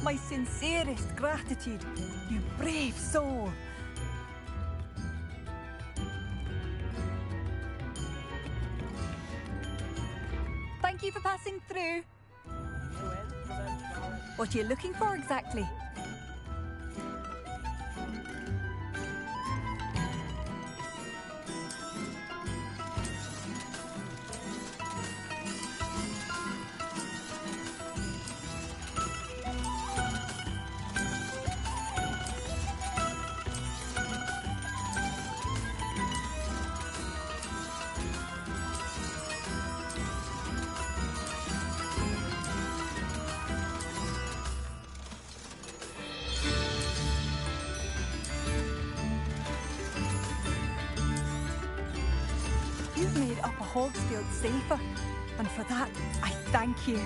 My sincerest gratitude, you brave soul. Thank you for passing through. What are you looking for exactly? You've made Upper Hogsfield safer, and for that, I thank you.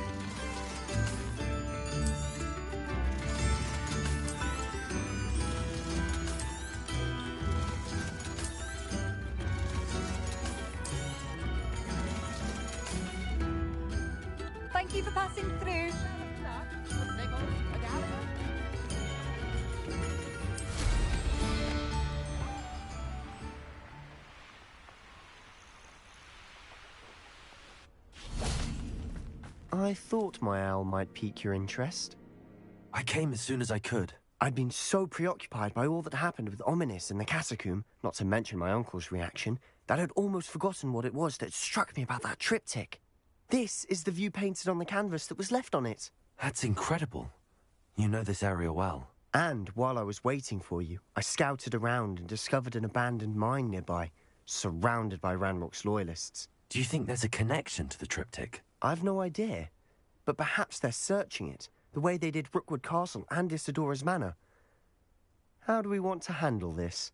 Thank you for passing through. I thought my owl might pique your interest. I came as soon as I could. I'd been so preoccupied by all that happened with Ominis and the catacomb, not to mention my uncle's reaction, that I'd almost forgotten what it was that struck me about that triptych. This is the view painted on the canvas that was left on it. That's incredible. You know this area well. And while I was waiting for you, I scouted around and discovered an abandoned mine nearby, surrounded by Ranrock's loyalists. Do you think there's a connection to the triptych? I've no idea, but perhaps they're searching it, the way they did Rookwood Castle and Isidora's Manor. How do we want to handle this?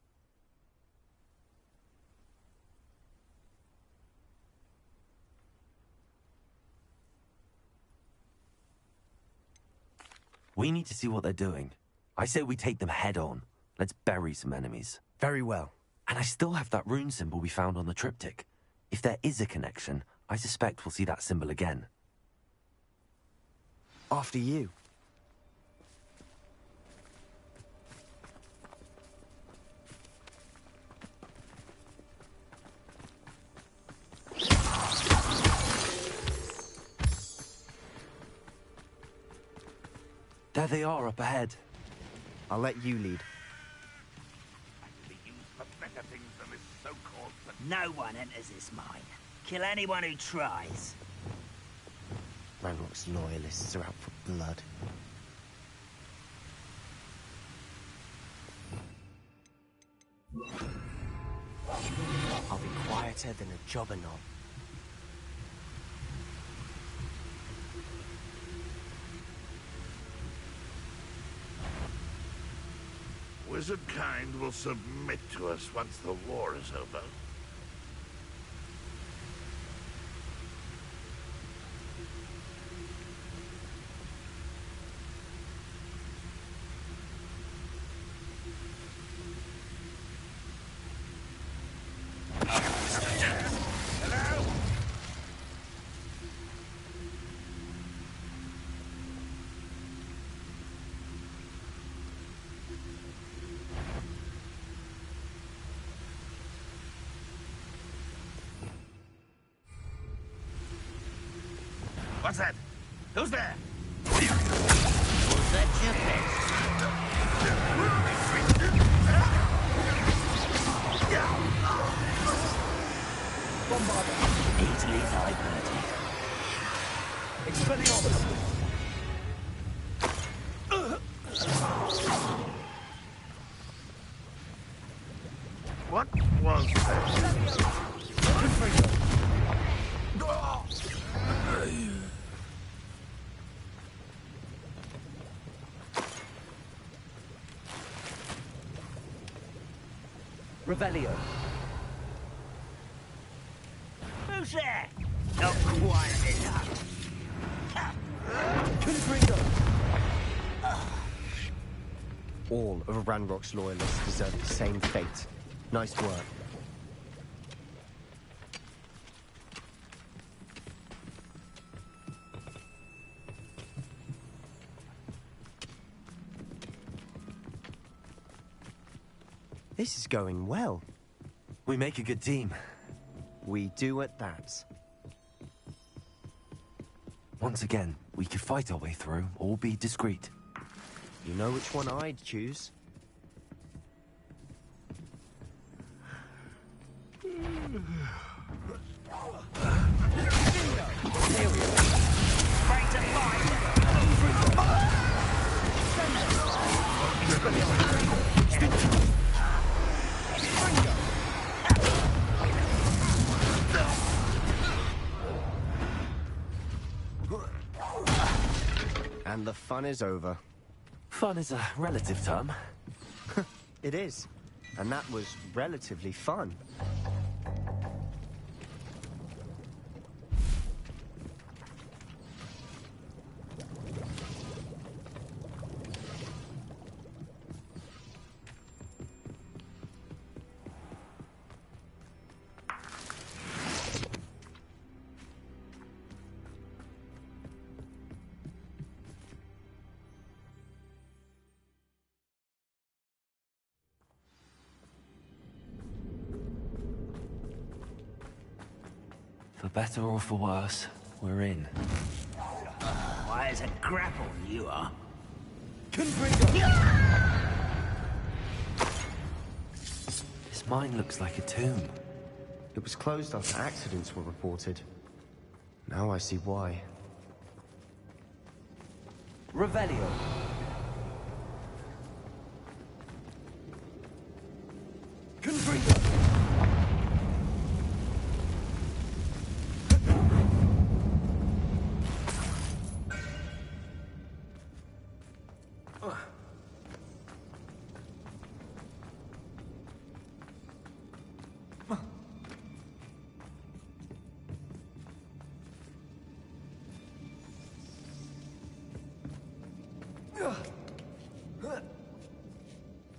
We need to see what they're doing. I say we take them head on. Let's bury some enemies. Very well. And I still have that rune symbol we found on the triptych. If there is a connection, I suspect we'll see that symbol again. After you. There they are up ahead. I'll let you lead. No one enters this mine. Kill anyone who tries. Ranrock's loyalists are out for blood. I'll be quieter than a jobberknoll. Wizard kind will submit to us once the war is over. What's that? Who's there? Was that your best? Bombarded. Easily diverted. Expelliarmus! What was that? Revelio. Who's there? Not quiet enough. Confringo. All of Ranrock's loyalists deserve the same fate. Nice work. This is going well. We make a good team. We do at that. Once again, we could fight our way through, or be discreet. You know which one I'd choose. And the fun is over. Fun is a relative term. It is. And that was relatively fun. For better or for worse, we're in. Why, it's a grapple, you are. This mine looks like a tomb. It was closed after accidents were reported. Now I see why. Revelio.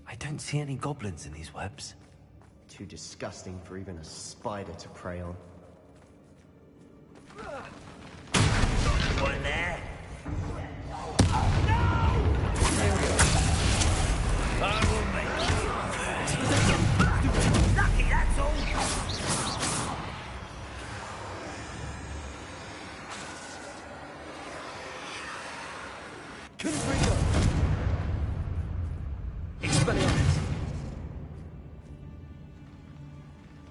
I don't see any goblins in these webs. Too disgusting for even a spider to prey on. One there. I will make you. Lucky, that's all.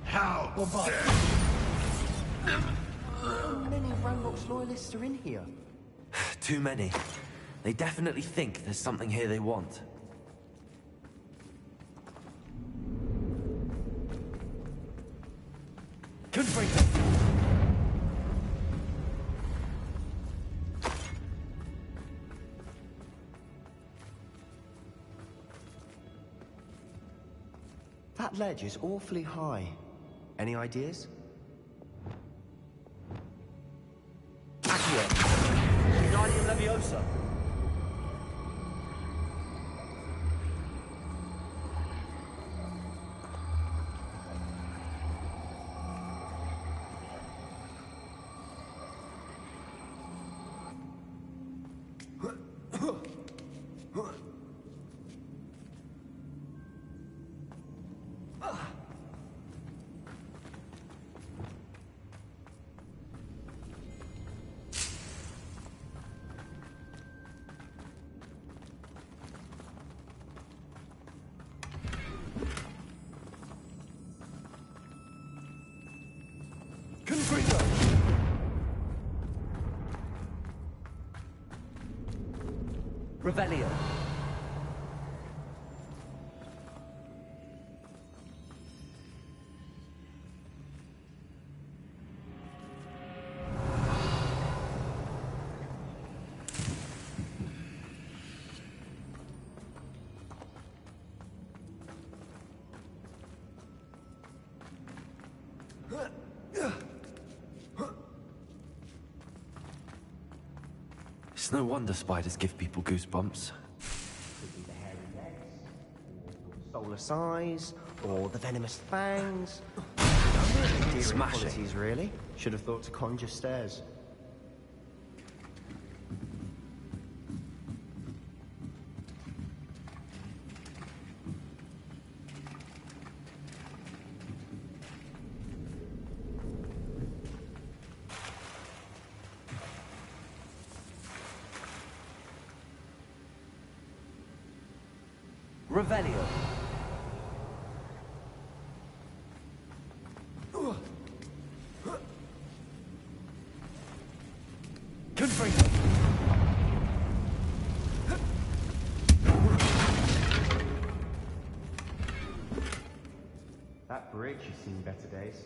How How many Ranrock's loyalists are in here? Too many. They definitely think there's something here they want. That ledge is awfully high. Any ideas? Wingardium Leviosa. Revelio. It's no wonder spiders give people goosebumps. Could be the hairy legs, or soulless eyes, or the venomous fangs. Smashing. Qualities, really. Should have thought to conjure stairs. Revelio. Confringo. That bridge has seen better days.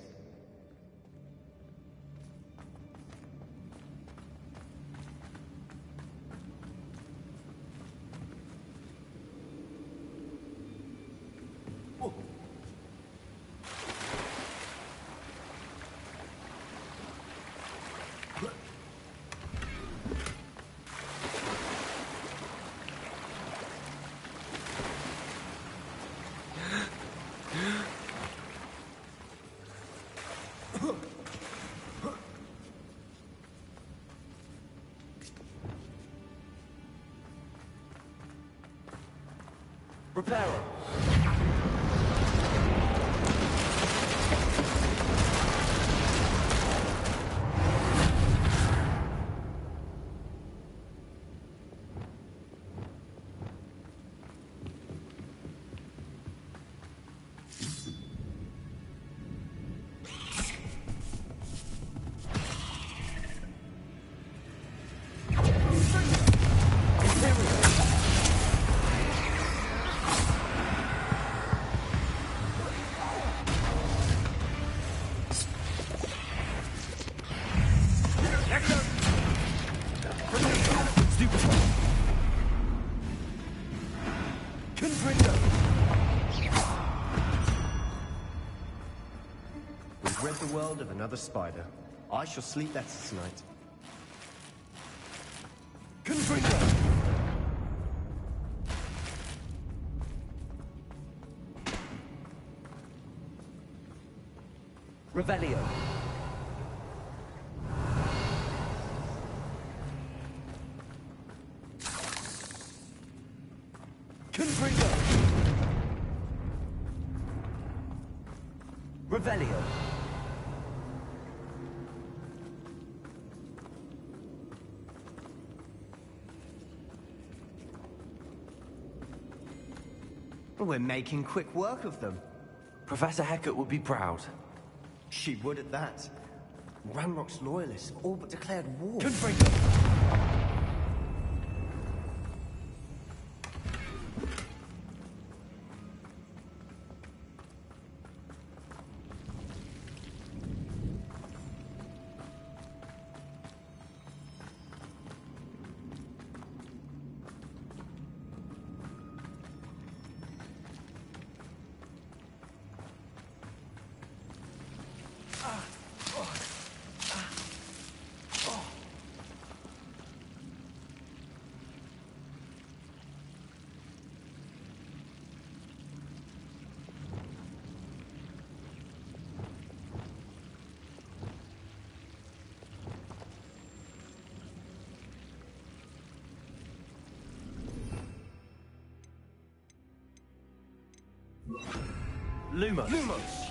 Reparo. We've rid the world of another spider. I shall sleep better tonight. Confringo. Revelio. Confringo. Revelio. We're making quick work of them. Professor Hecat would be proud. She would at that. Ranrock's loyalists have all but declared war. Confringo. Lumos. Lumos!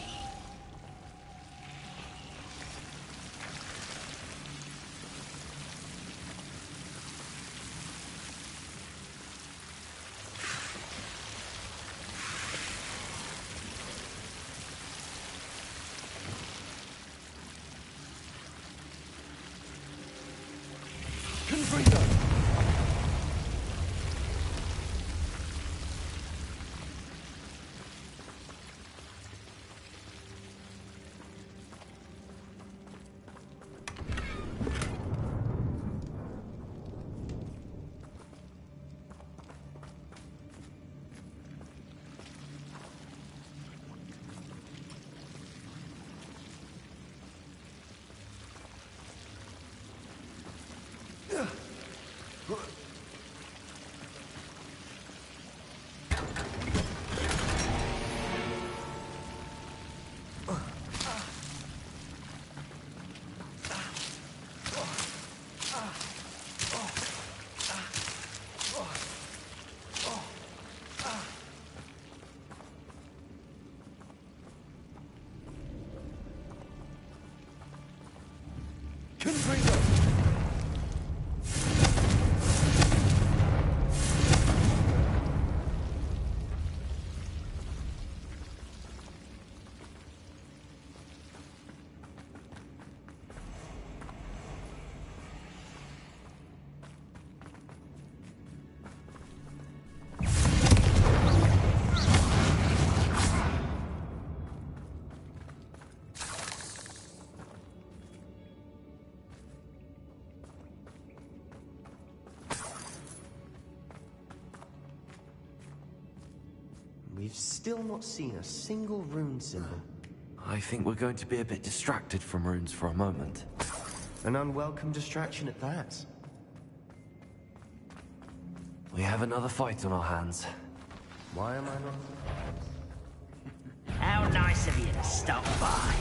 Confringo. we've still not seen a single rune symbol. I think we're going to be a bit distracted from runes for a moment. An unwelcome distraction at that. We have another fight on our hands. Why am I not? How nice of you to stop by.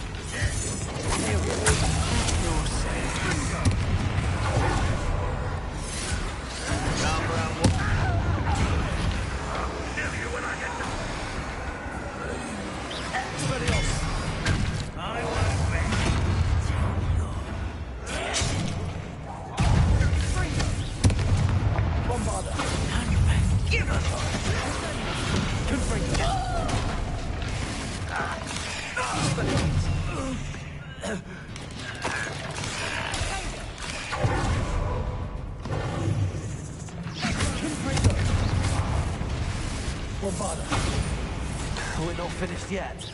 We're not finished yet.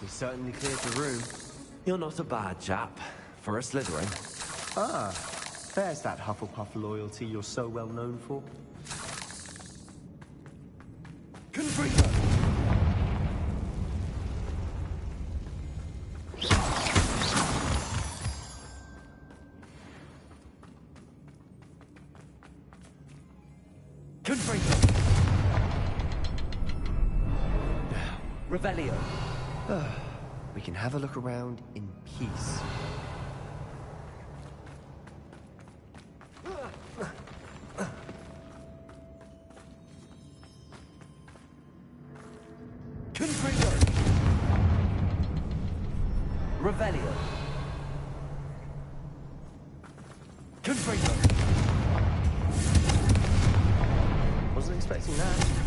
We certainly cleared the room. You're not a bad chap for a Slytherin. Ah, there's that Hufflepuff loyalty you're so well known for. Revelio. We can have a look around in peace. Revelio. Wasn't expecting that.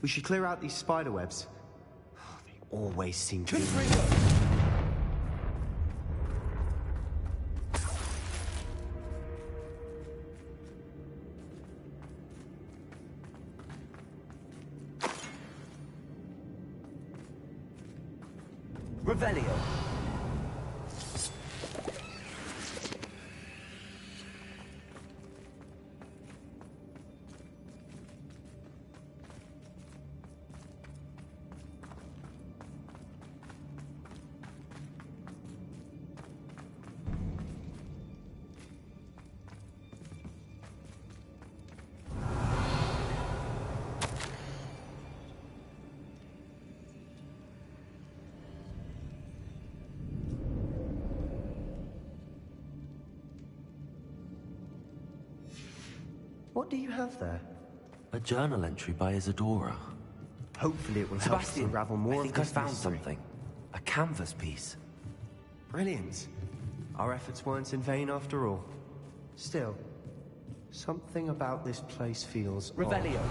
We should clear out these spider webs. Oh, they always seem to be... Revelio. What do you have there? A journal entry by Isadora. Hopefully it will help us Sebastian, unravel more I think of I this found mystery. something. A canvas piece. Brilliant. Our efforts weren't in vain after all. Still, something about this place feels Revelio. odd.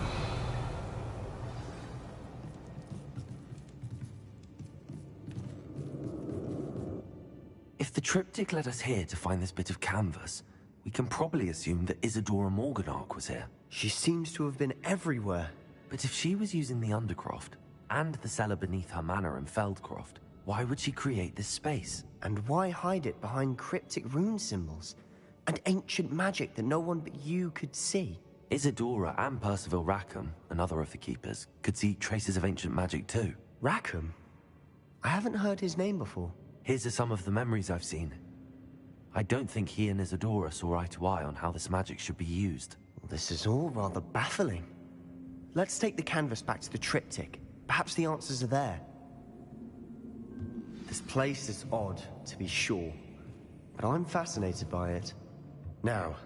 If the triptych led us here to find this bit of canvas, we can probably assume that Isadora Morganark was here. She seems to have been everywhere. But if she was using the Undercroft, and the cellar beneath her manor in Feldcroft, why would she create this space? And why hide it behind cryptic rune symbols? And ancient magic that no one but you could see? Isadora and Percival Rackham, another of the Keepers, could see traces of ancient magic too. Rackham? I haven't heard his name before. His are some of the memories I've seen. I don't think he and Isadora saw eye to eye on how this magic should be used. This is all rather baffling. Let's take the canvas back to the triptych. Perhaps the answers are there. This place is odd, to be sure, but I'm fascinated by it. Now,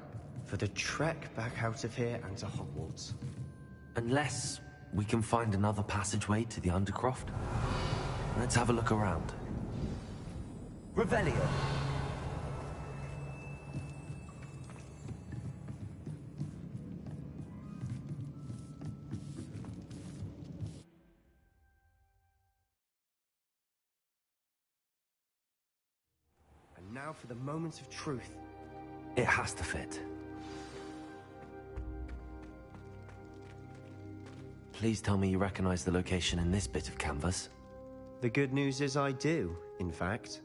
for the trek back out of here and to Hogwarts. Unless we can find another passageway to the Undercroft. Let's have a look around. Revelio! And now for the moment of truth. It has to fit. Please tell me you recognize the location in this bit of canvas. The good news is I do, in fact.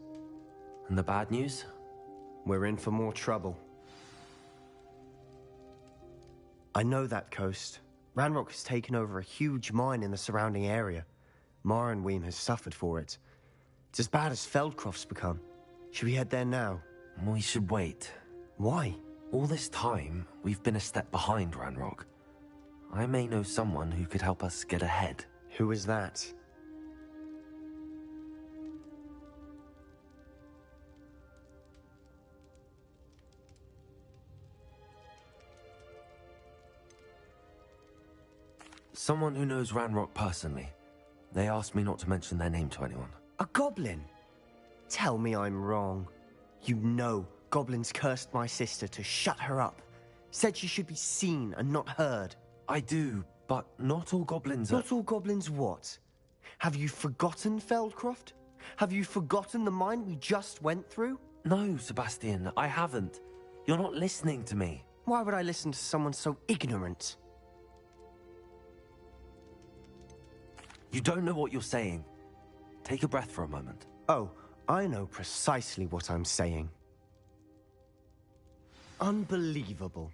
And the bad news? We're in for more trouble. I know that coast. Ranrock has taken over a huge mine in the surrounding area. Marrenweem has suffered for it. It's as bad as Feldcroft's become. Should we head there now? We should wait. Why? All this time, we've been a step behind Ranrock. I may know someone who could help us get ahead. Who is that? Someone who knows Ranrock personally. They asked me not to mention their name to anyone. A goblin? Tell me I'm wrong. You know goblins cursed my sister to shut her up. Said she should be seen and not heard. I do, but not all goblins are... Not all goblins what? Have you forgotten Feldcroft? Have you forgotten the mine we just went through? No, Sebastian, I haven't. You're not listening to me. Why would I listen to someone so ignorant? You don't know what you're saying. Take a breath for a moment. Oh, I know precisely what I'm saying. Unbelievable.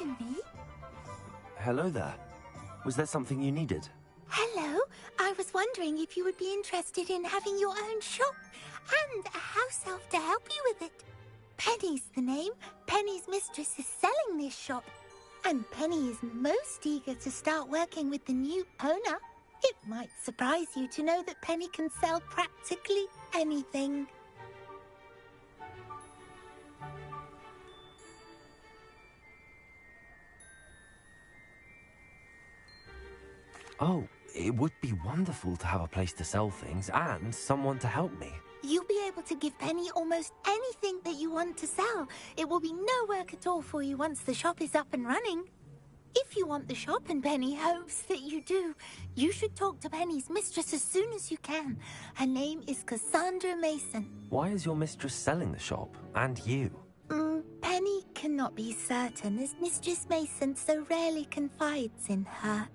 question me? Hello there. Was there something you needed? Hello. I was wondering if you would be interested in having your own shop and a house elf to help you with it. Penny's the name. Penny's mistress is selling this shop. And Penny is most eager to start working with the new owner. It might surprise you to know that Penny can sell practically anything. Oh, it would be wonderful to have a place to sell things and someone to help me. You'll be able to give Penny almost anything that you want to sell. It will be no work at all for you once the shop is up and running. If you want the shop and Penny hopes that you do, you should talk to Penny's mistress as soon as you can. Her name is Cassandra Mason. Why is your mistress selling the shop? And you? Penny cannot be certain as Mistress Mason so rarely confides in her.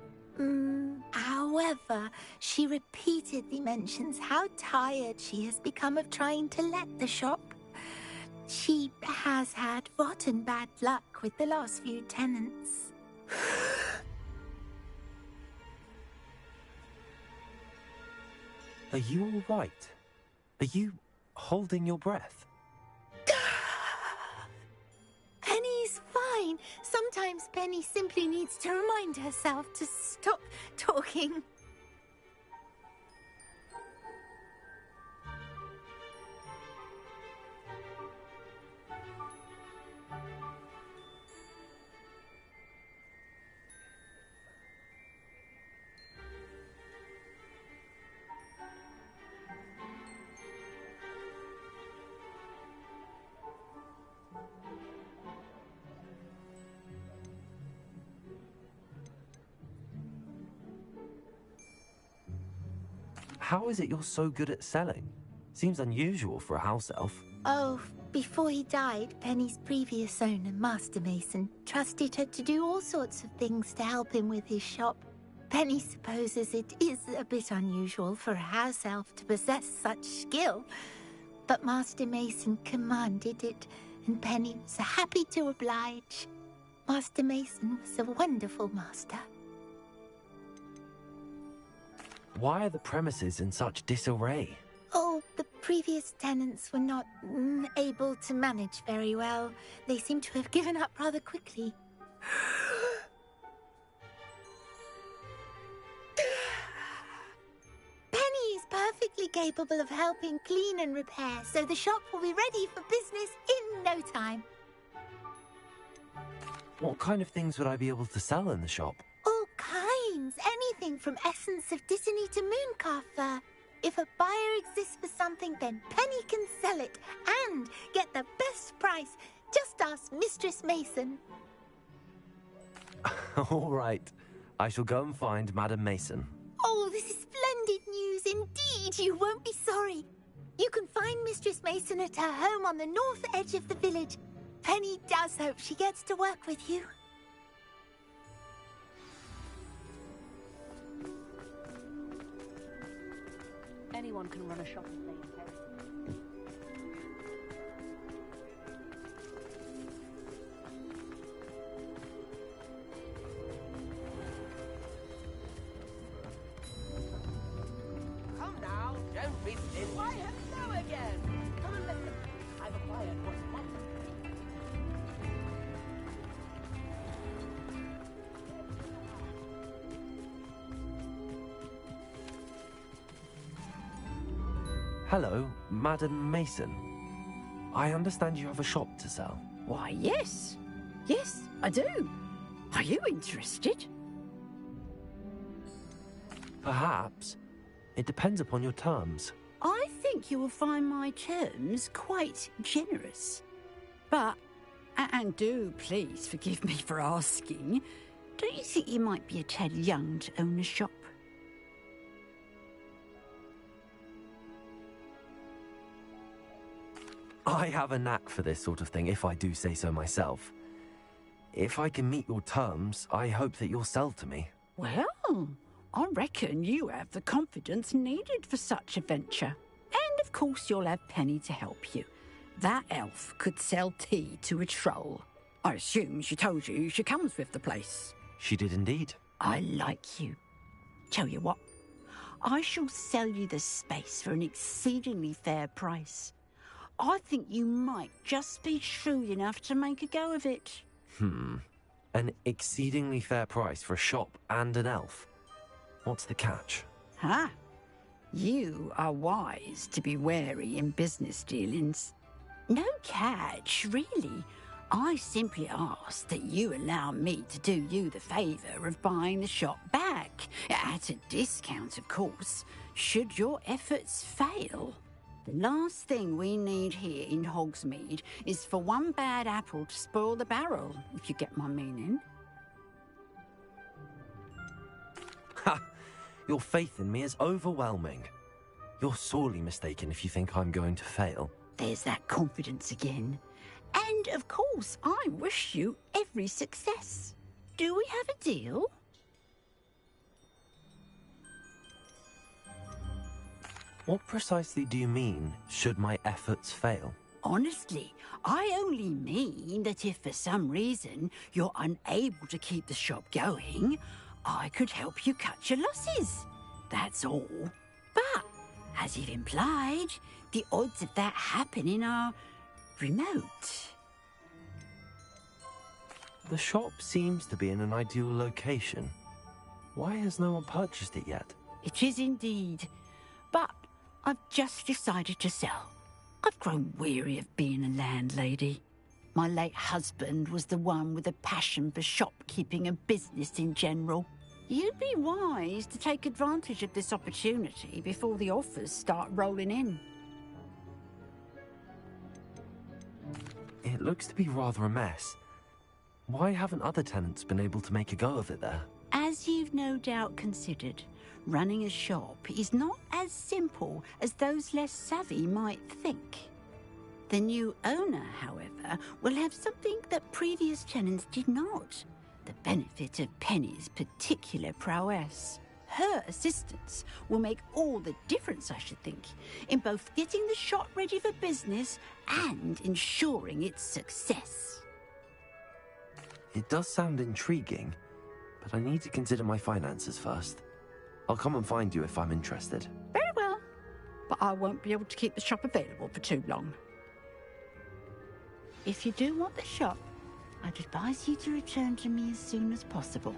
However, she repeatedly mentions how tired she has become of trying to let the shop. She has had rotten bad luck with the last few tenants. Are you all right? Are you holding your breath? Penny's fine. Sometimes Penny simply needs to remind herself to stop talking. How is it you're so good at selling? Seems unusual for a house elf. Oh, before he died, Penny's previous owner, Master Mason, trusted her to do all sorts of things to help him with his shop. Penny supposes it is a bit unusual for a house elf to possess such skill, but Master Mason commanded it, and Penny was happy to oblige. Master Mason was a wonderful master. Why are the premises in such disarray? Oh, the previous tenants were not able to manage very well. They seem to have given up rather quickly. Penny is perfectly capable of helping clean and repair, so the shop will be ready for business in no time. What kind of things would I be able to sell in the shop? All kinds. Anything from essence of Disney to mooncalf fur. If a buyer exists for something, then Penny can sell it and get the best price. Just ask Mistress Mason. All right. I shall go and find Madam Mason. Oh, this is splendid news indeed. You won't be sorry. You can find Mistress Mason at her home on the north edge of the village. Penny does hope she gets to work with you. Anyone can run a shop and play in Paris. Come now, don't be silly. Why, hello again. Come and listen. I've acquired what's wanted. Hello, Madam Mason. I understand you have a shop to sell. Why, yes. Yes, I do. Are you interested? Perhaps. It depends upon your terms. I think you will find my terms quite generous. But, and do please forgive me for asking, don't you think you might be a tad young to own a shop? I have a knack for this sort of thing, if I do say so myself. If I can meet your terms, I hope that you'll sell to me. Well, I reckon you have the confidence needed for such a venture. And of course you'll have Penny to help you. That elf could sell tea to a troll. I assume she told you she comes with the place. She did indeed. I like you. Tell you what, I shall sell you the space for an exceedingly fair price. I think you might just be shrewd enough to make a go of it. An exceedingly fair price for a shop and an elf. What's the catch? Huh? You are wise to be wary in business dealings. No catch, really. I simply ask that you allow me to do you the favour of buying the shop back, at a discount, of course, should your efforts fail. The last thing we need here in Hogsmeade is for one bad apple to spoil the barrel, if you get my meaning. Ha! Your faith in me is overwhelming. You're sorely mistaken if you think I'm going to fail. There's that confidence again. And, of course, I wish you every success. Do we have a deal? What precisely do you mean, should my efforts fail? Honestly, I only mean that if for some reason you're unable to keep the shop going, I could help you cut your losses. That's all. But, as you've implied, the odds of that happening are remote. The shop seems to be in an ideal location. Why has no one purchased it yet? It is indeed. But I've just decided to sell. I've grown weary of being a landlady. My late husband was the one with a passion for shopkeeping and business in general. You'd be wise to take advantage of this opportunity before the offers start rolling in. It looks to be rather a mess. Why haven't other tenants been able to make a go of it there? As you've no doubt considered, running a shop is not as simple as those less savvy might think. The new owner, however, will have something that previous tenants did not. The benefit of Penny's particular prowess. Her assistance will make all the difference, I should think, in both getting the shop ready for business and ensuring its success. It does sound intriguing, but I need to consider my finances first. I'll come and find you if I'm interested. Very well, but I won't be able to keep the shop available for too long. If you do want the shop, I'd advise you to return to me as soon as possible.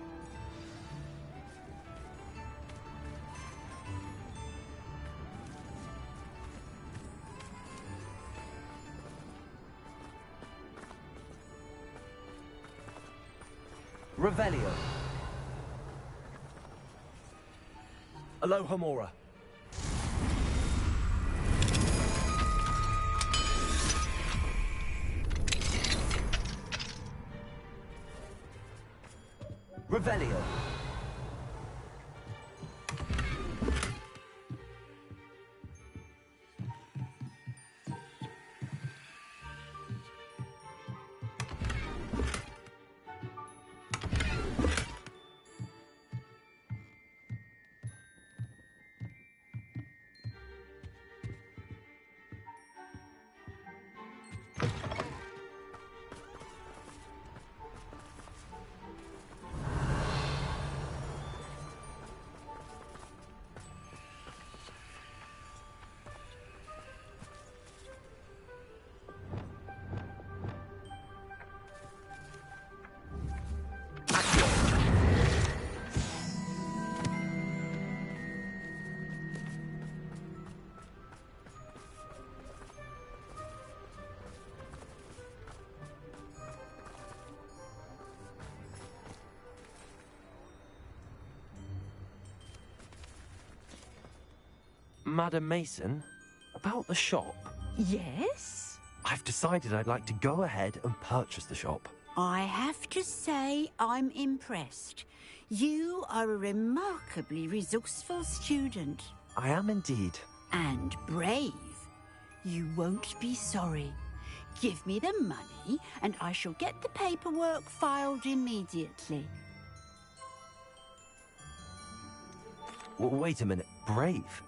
Revelio. Alohomora. Revelio. Madam Mason, about the shop. Yes? I've decided I'd like to go ahead and purchase the shop. I have to say I'm impressed. You are a remarkably resourceful student. I am indeed. And brave. You won't be sorry. Give me the money and I shall get the paperwork filed immediately. Wait a minute, brave?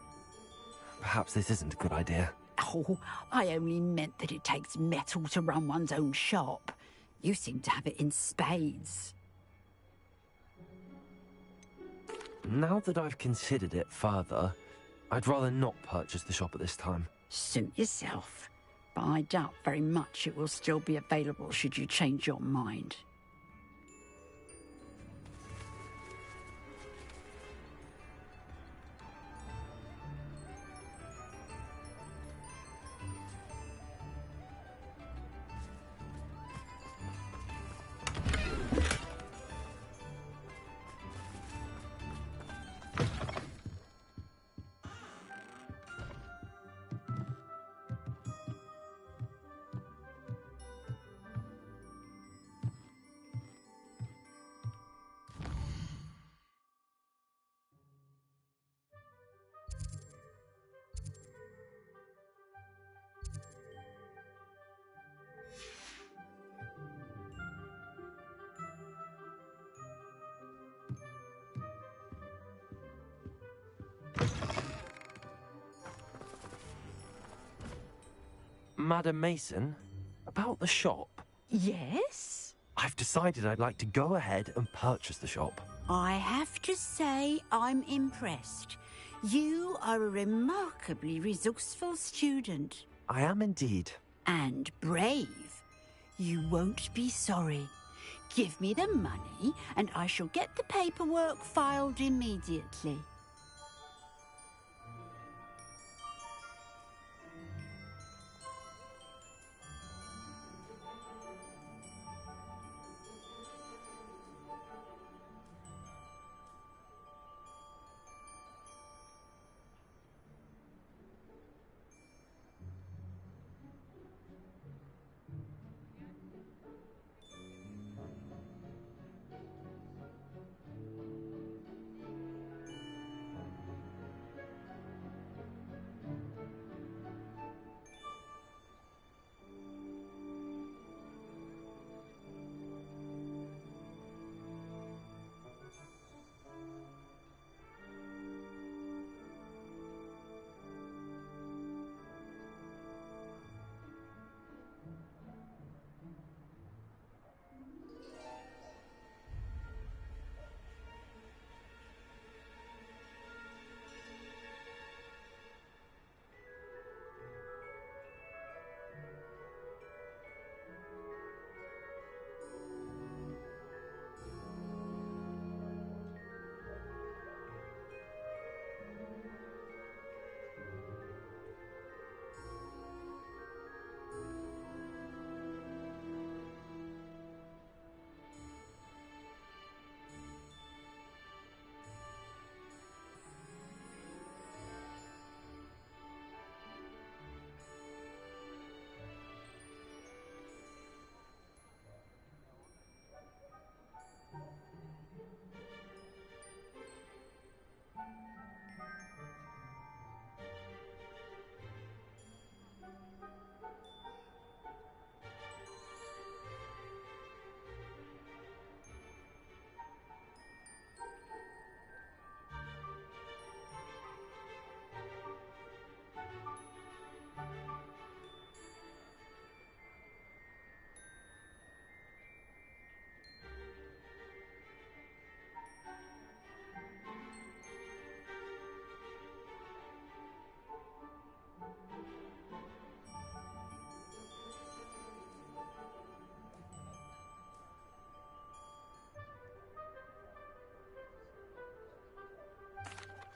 Perhaps this isn't a good idea. Oh, I only meant that it takes metal to run one's own shop. You seem to have it in spades. Now that I've considered it further, I'd rather not purchase the shop at this time. Suit yourself. But I doubt very much it will still be available should you change your mind. Madam Mason, about the shop. Yes? I've decided I'd like to go ahead and purchase the shop. I have to say I'm impressed. You are a remarkably resourceful student. I am indeed. And brave. You won't be sorry. Give me the money and I shall get the paperwork filed immediately.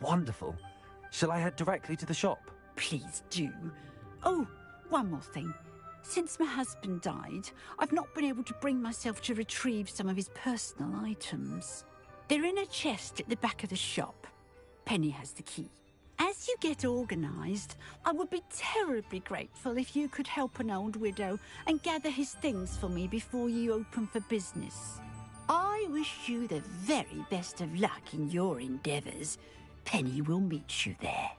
Wonderful. Shall I head directly to the shop? Please do. Oh, one more thing. Since my husband died, I've not been able to bring myself to retrieve some of his personal items. They're in a chest at the back of the shop. Penny has the key. As you get organised, I would be terribly grateful if you could help an old widow and gather his things for me before you open for business. I wish you the very best of luck in your endeavours. Penny will meet you there.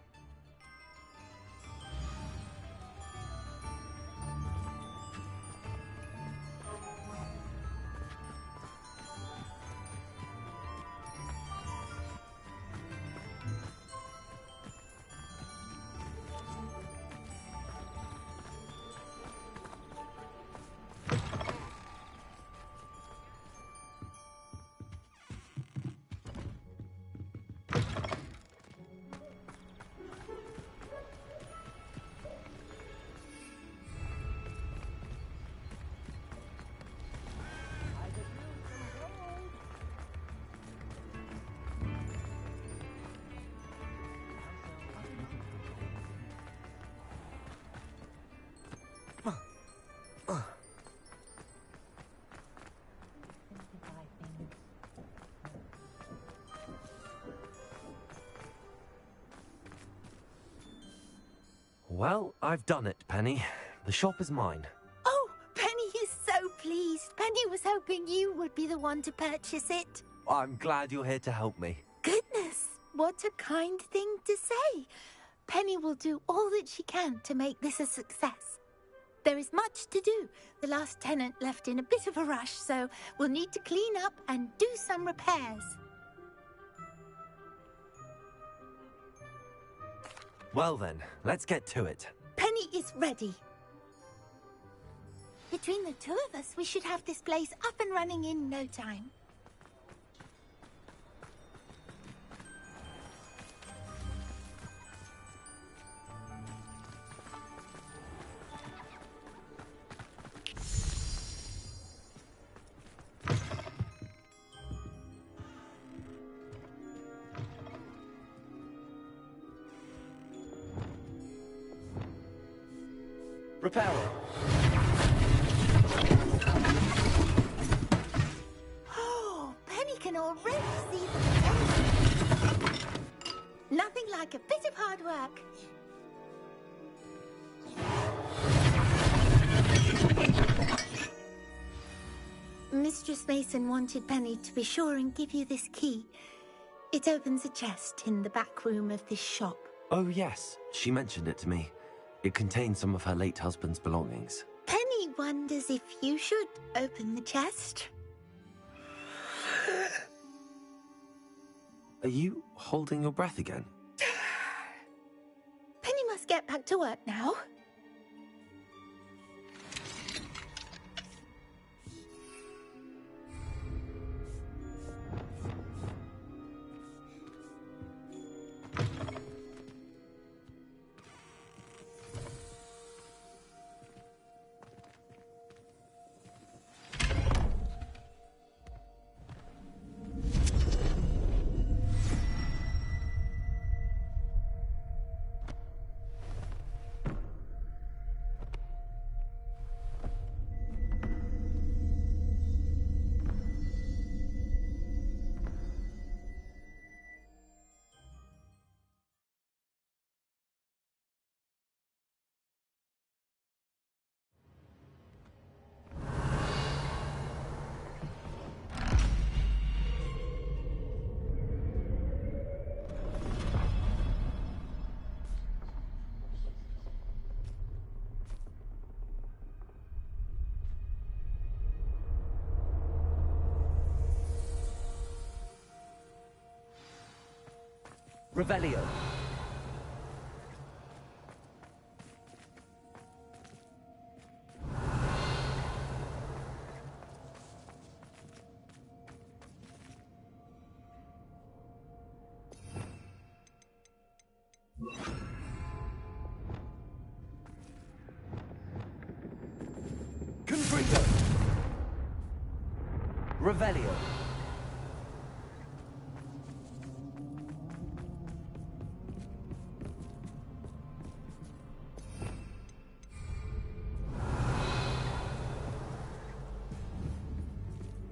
Well, I've done it, Penny. The shop is mine. Oh, Penny is so pleased. Penny was hoping you would be the one to purchase it. I'm glad you're here to help me. Goodness, what a kind thing to say. Penny will do all that she can to make this a success. There is much to do. The last tenant left in a bit of a rush, so we'll need to clean up and do some repairs. Well then, let's get to it. Penny is ready. Between the two of us, we should have this place up and running in no time. Repairer. Oh, Penny can already see the potential. Nothing like a bit of hard work. Mistress Mason wanted Penny to be sure and give you this key. It opens a chest in the back room of this shop. Oh yes, she mentioned it to me. It contains some of her late husband's belongings. Penny wonders if you should open the chest. Are you holding your breath again? Penny must get back to work now. Revelio. Confringo. Revelio.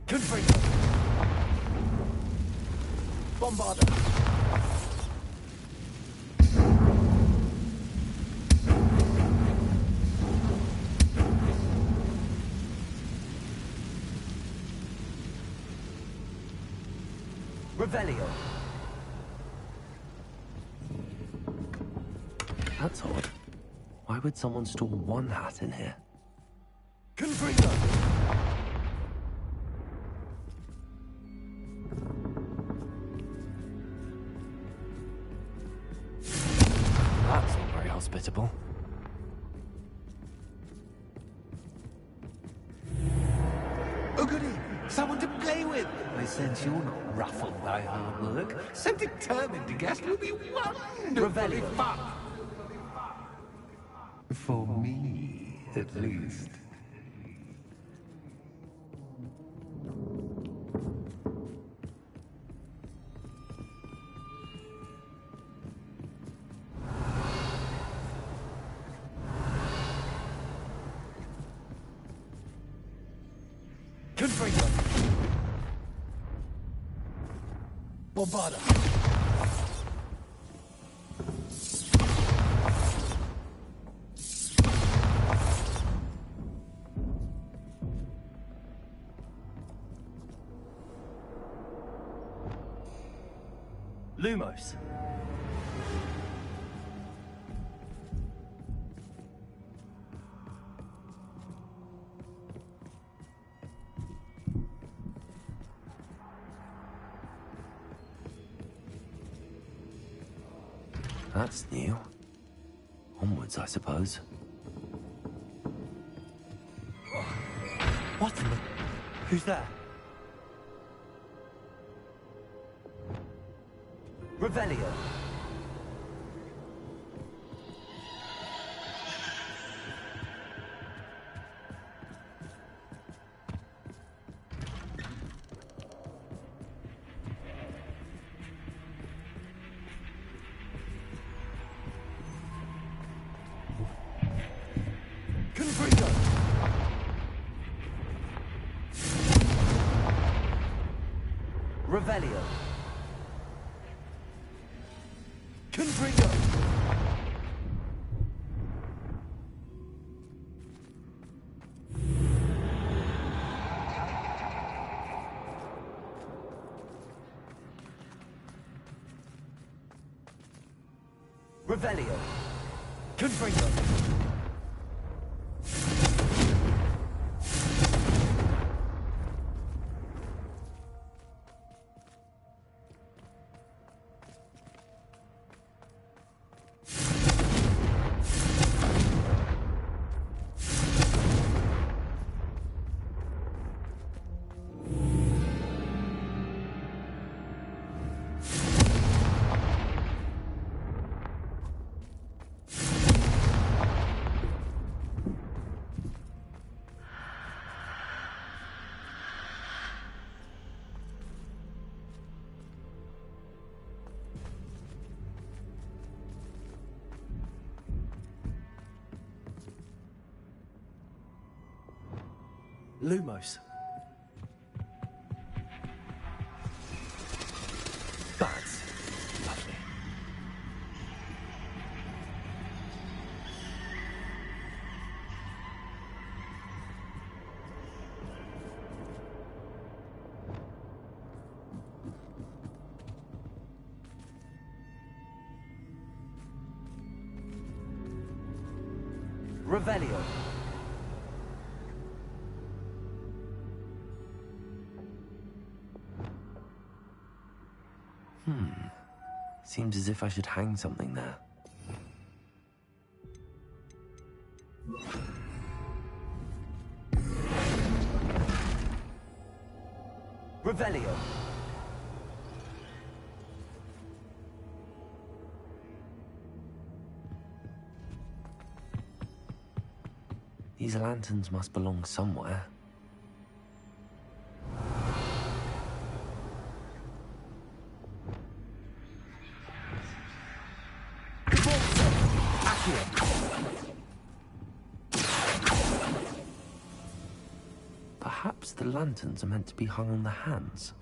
Confringo. Bombarda. Revelio. That's odd. Why would someone store one hat in here? Confringo. That's not very hospitable. Oh, goody! Someone to play with! I sense you're not ruffled by hard work. So determined to guess will be wonderfully fun! For me, at least. Confringo. Bombarda. Lumos. That's new. Onwards, I suppose. What in the... Who's there? Revelio. Confringo. Revelio. Confringo. Revelio. Confringo. Lumos. That's lovely. Revelio. Seems as if I should hang something there. Revelio. These lanterns must belong somewhere. Perhaps the lanterns are meant to be hung on the hands.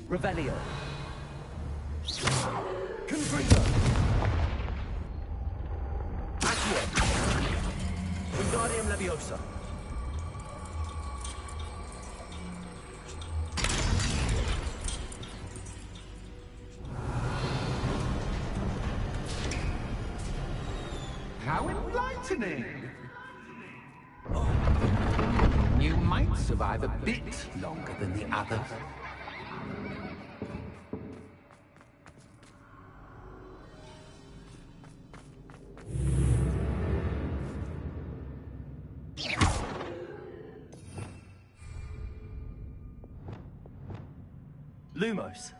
Revelio. Confringo. Accio. Wingardium Leviosa. How enlightening! You might survive a bit longer than the others. Lumos.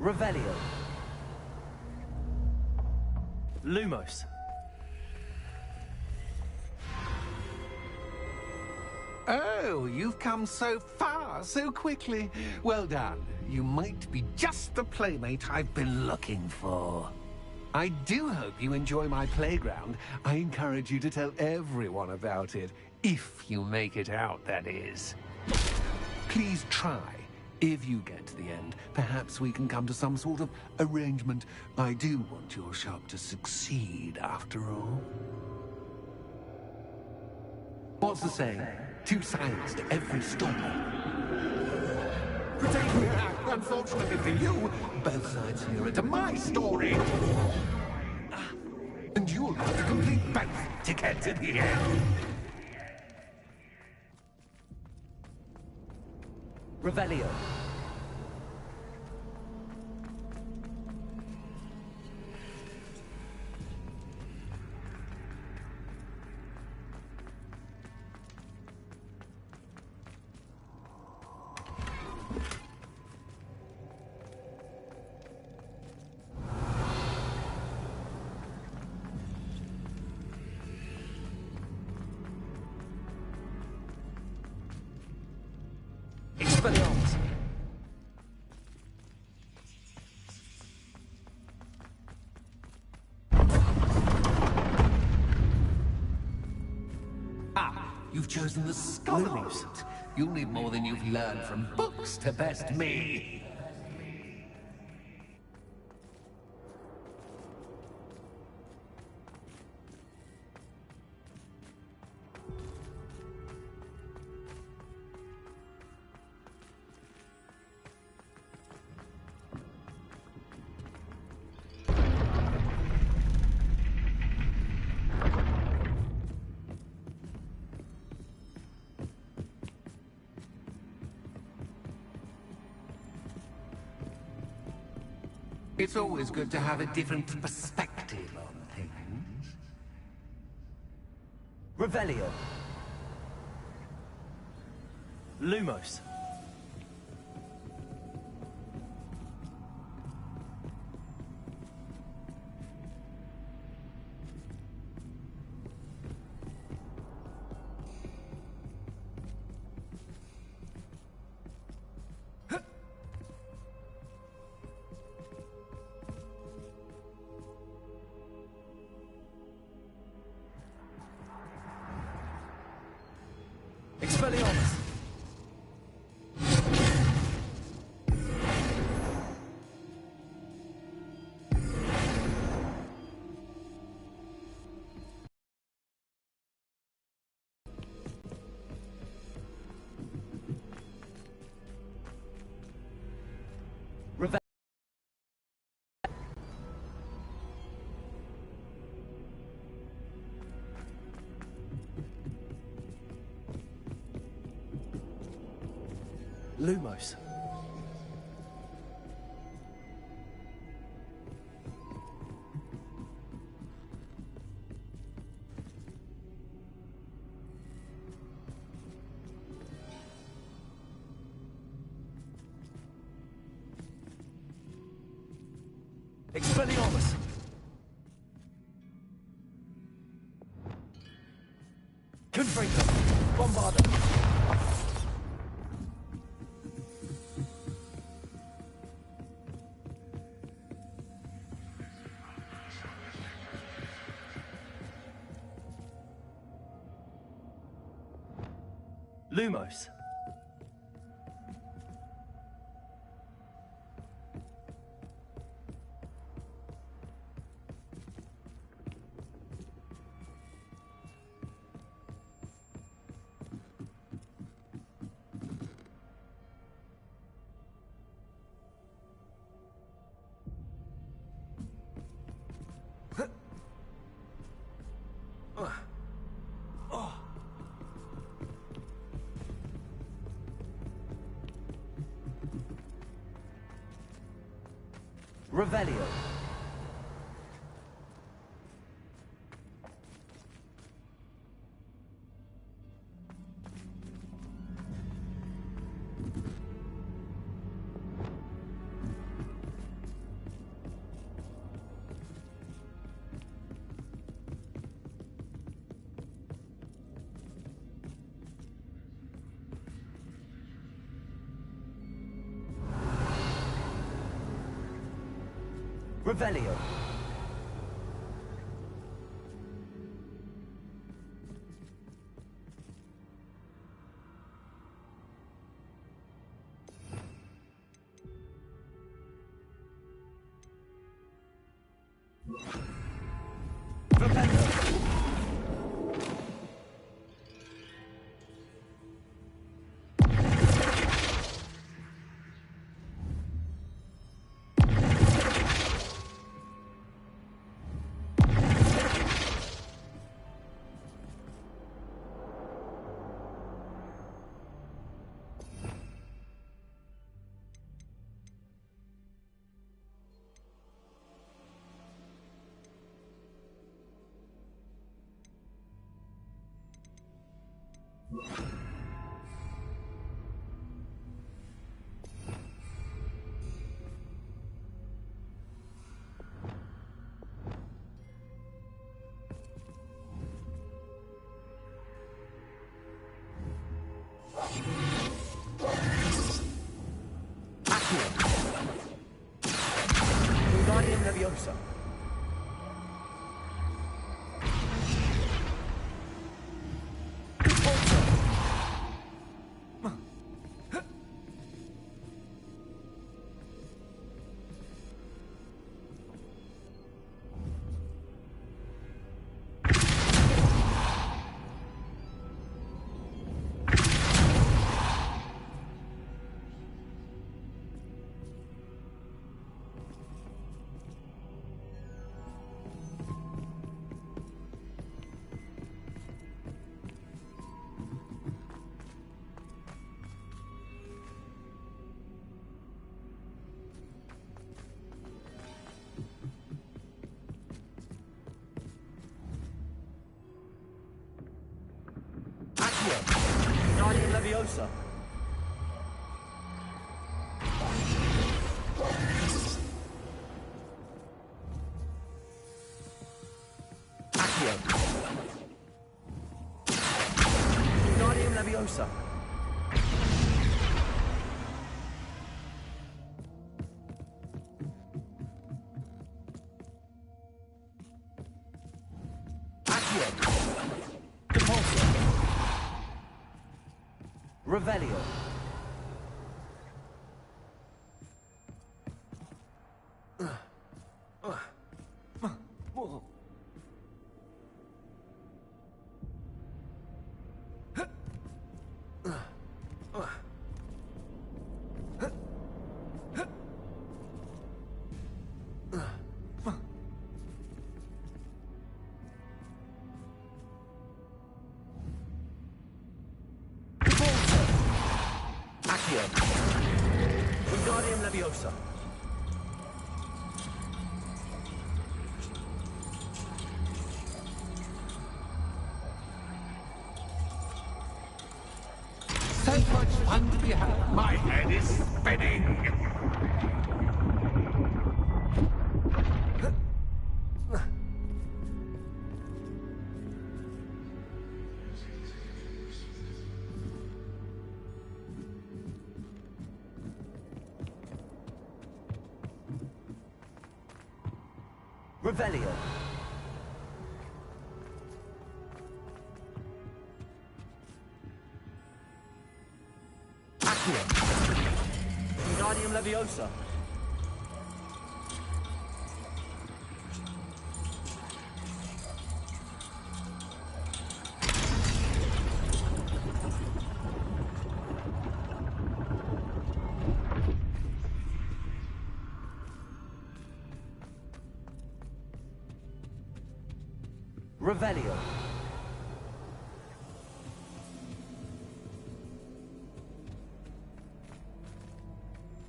Revelio. Lumos. Oh, you've come so far, so quickly. Well done. You might be just the playmate I've been looking for. I do hope you enjoy my playground. I encourage you to tell everyone about it. If you make it out, that is. Please try. If you get to the end, perhaps we can come to some sort of arrangement. I do want your shop to succeed, after all. What's the saying? Two sides to every story. Unfortunately for you, both sides here are to my story. And you'll have to complete both to get to the end. Revelio. Expelliarmus. You've chosen the scholars. You'll need more than you've learned from books to best me. It's always good to have a different perspective on things. Revelio. Lumos. Expelliarmus. Lumos. Expelliarmus. Confringo. Bombarda. Lumos. Revelio. Revelio. Wingardium Leviosa. Wingardium Leviosa. Accio. Wingardium Leviosa. Accio. Depulso. Revelio. Wingardium Leviosa. So much fun to be had. My head is spinning. Revelio. Accio. Wingardium Leviosa. Revelio.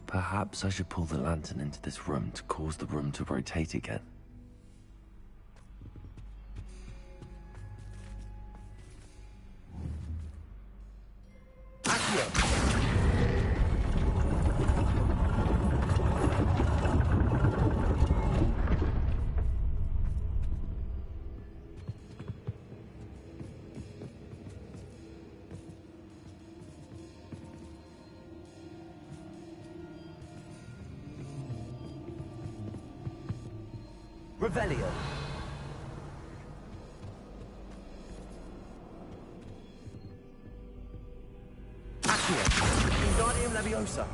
Perhaps I should pull the lantern into this room to cause the room to rotate again. Accio. Revelio. Accio. Wingardium Leviosa.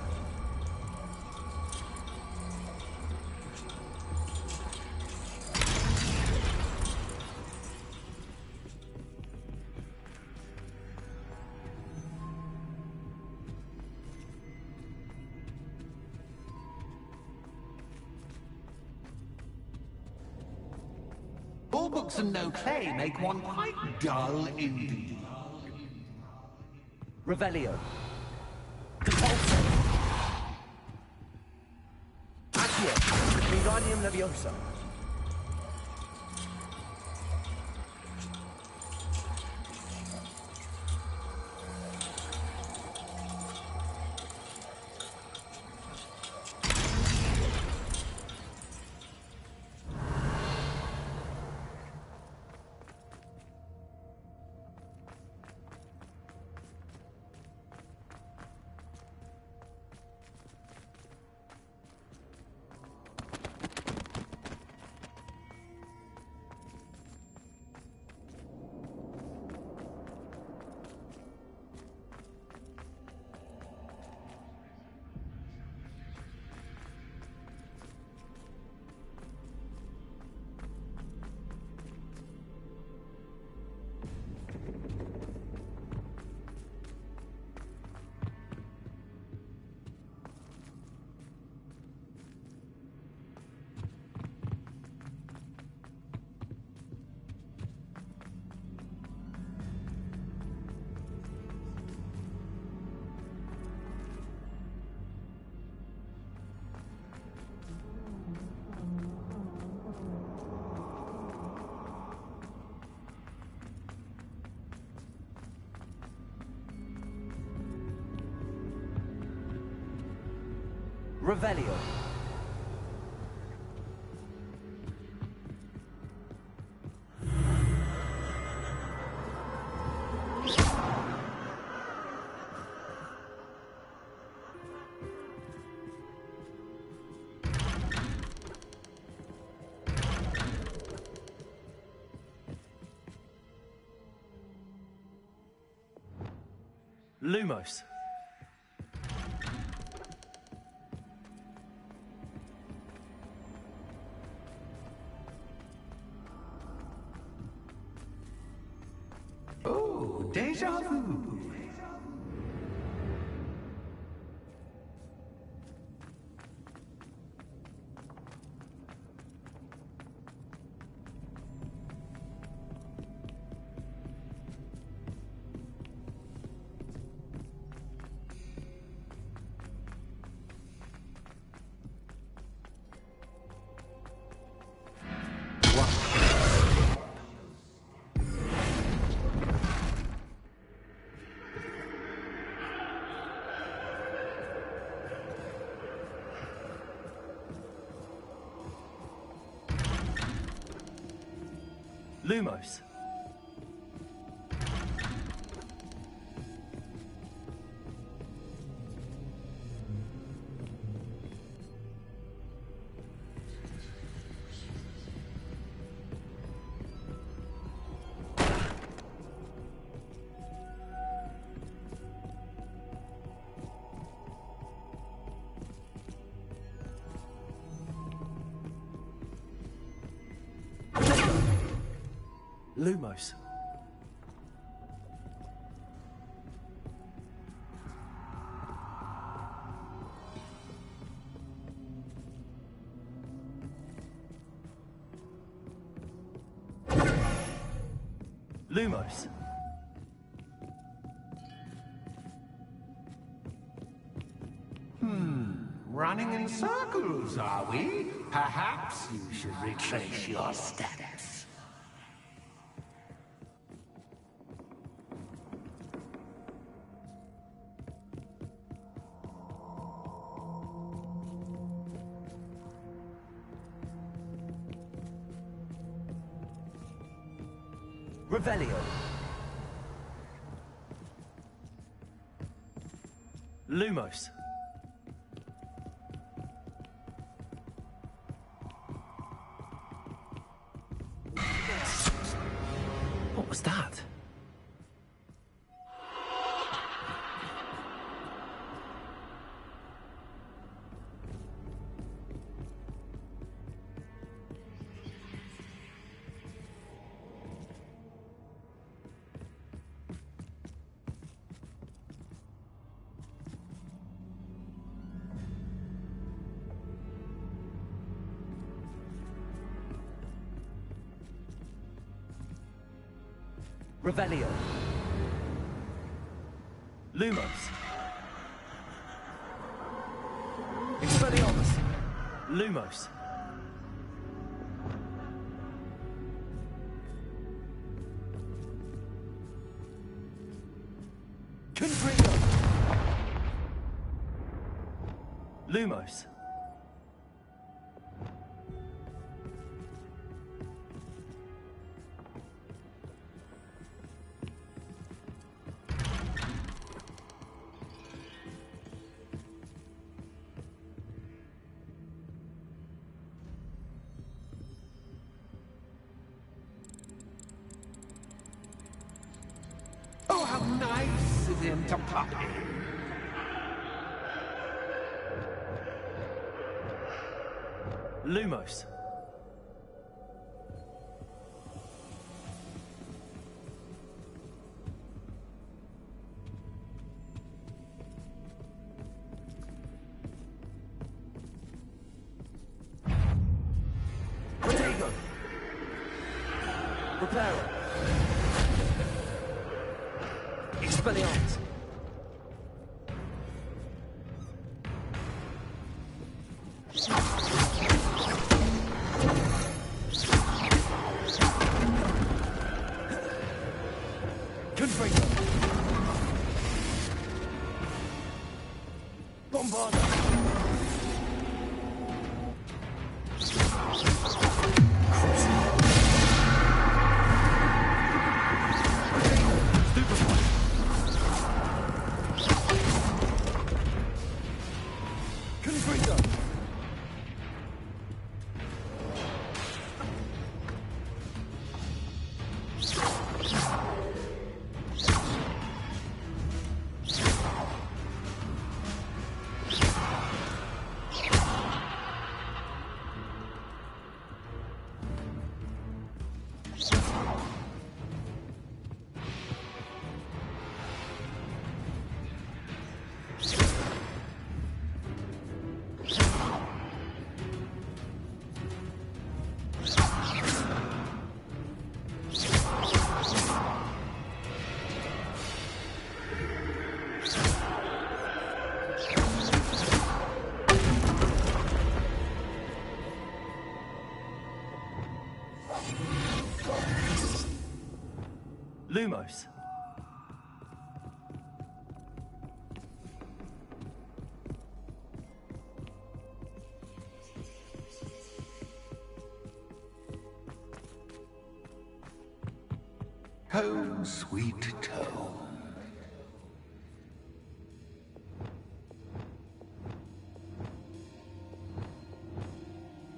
All books and no play make one quite dull indeed. Revelio. Compulso. Accio. Wingardium Leviosa. Revelio. Lumos. Oh, déjà vu. Lumos. Lumos. Lumos. Running in circles, are we? Perhaps you should retrace your steps. Revelio. Lumos. Revelio. Lumos. Expelliarmus. Lumos. Confringo. Lumos. Oh, how nice of him to pop in. Lumos. Protego. Reparo. Expelliarmus. Confringo. Bombarda. Stupefy. Confringo. Lumos. Home, sweet home.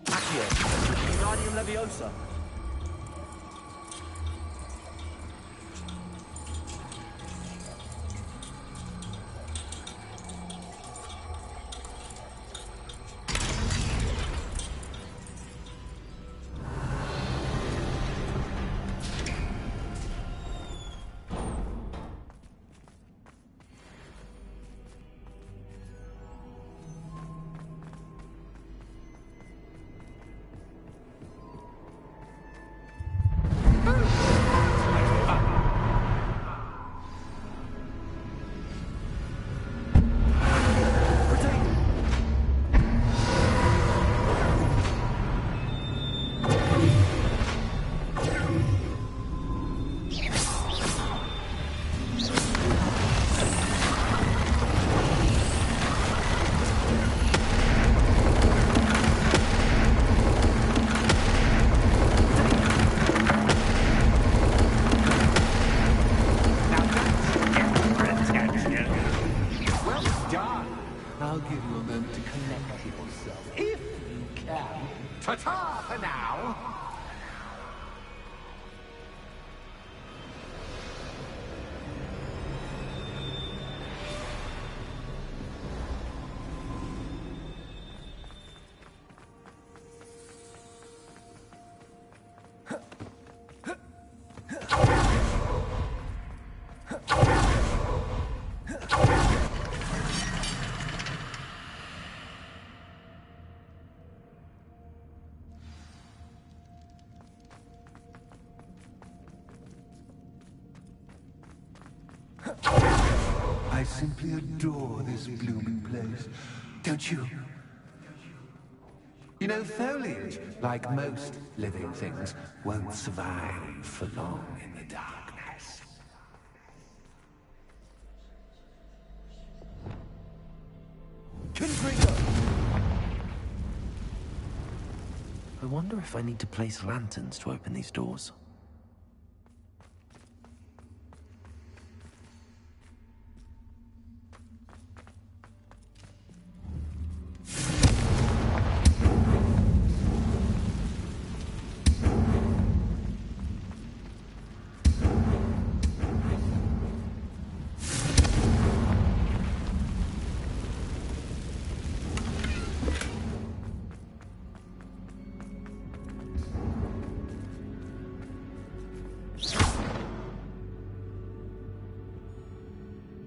Accio. Radium Leviosa. I'll give you a moment to collect yourself, if you can. Ta-ta for now! I simply adore this blooming place. Don't you? You know, foliage, like most living things, won't survive for long in the darkness. I wonder if I need to place lanterns to open these doors.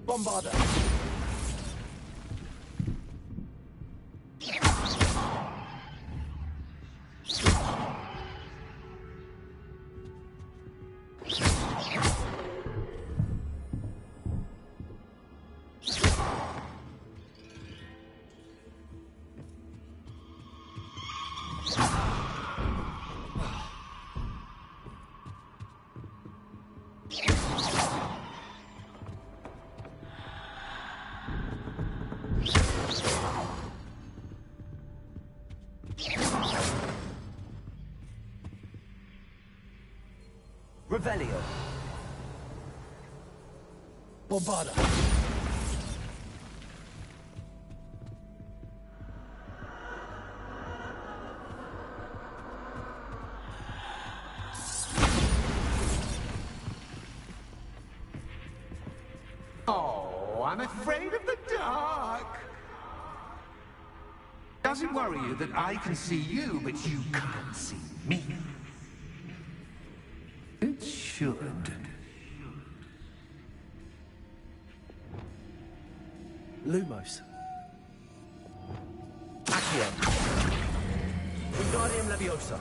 Bombarder. Revelio. Bombarda. Oh, I'm afraid of the dark. Does it worry you that I can see you, but you can't see me? It should. Lumos. Accio. Wingardium Leviosa.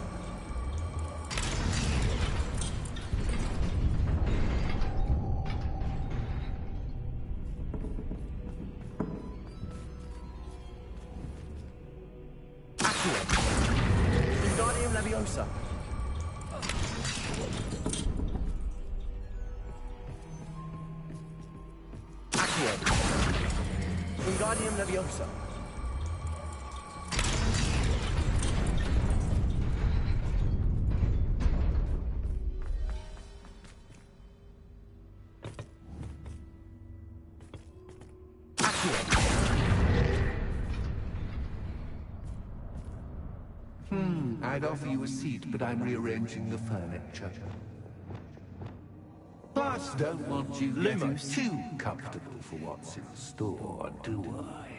Accio. Wingardium Leviosa. Wingardium Leviosa. I'd offer you a seat, but I'm rearranging the furniture. Plus, don't want you getting too comfortable for what's in store, do I?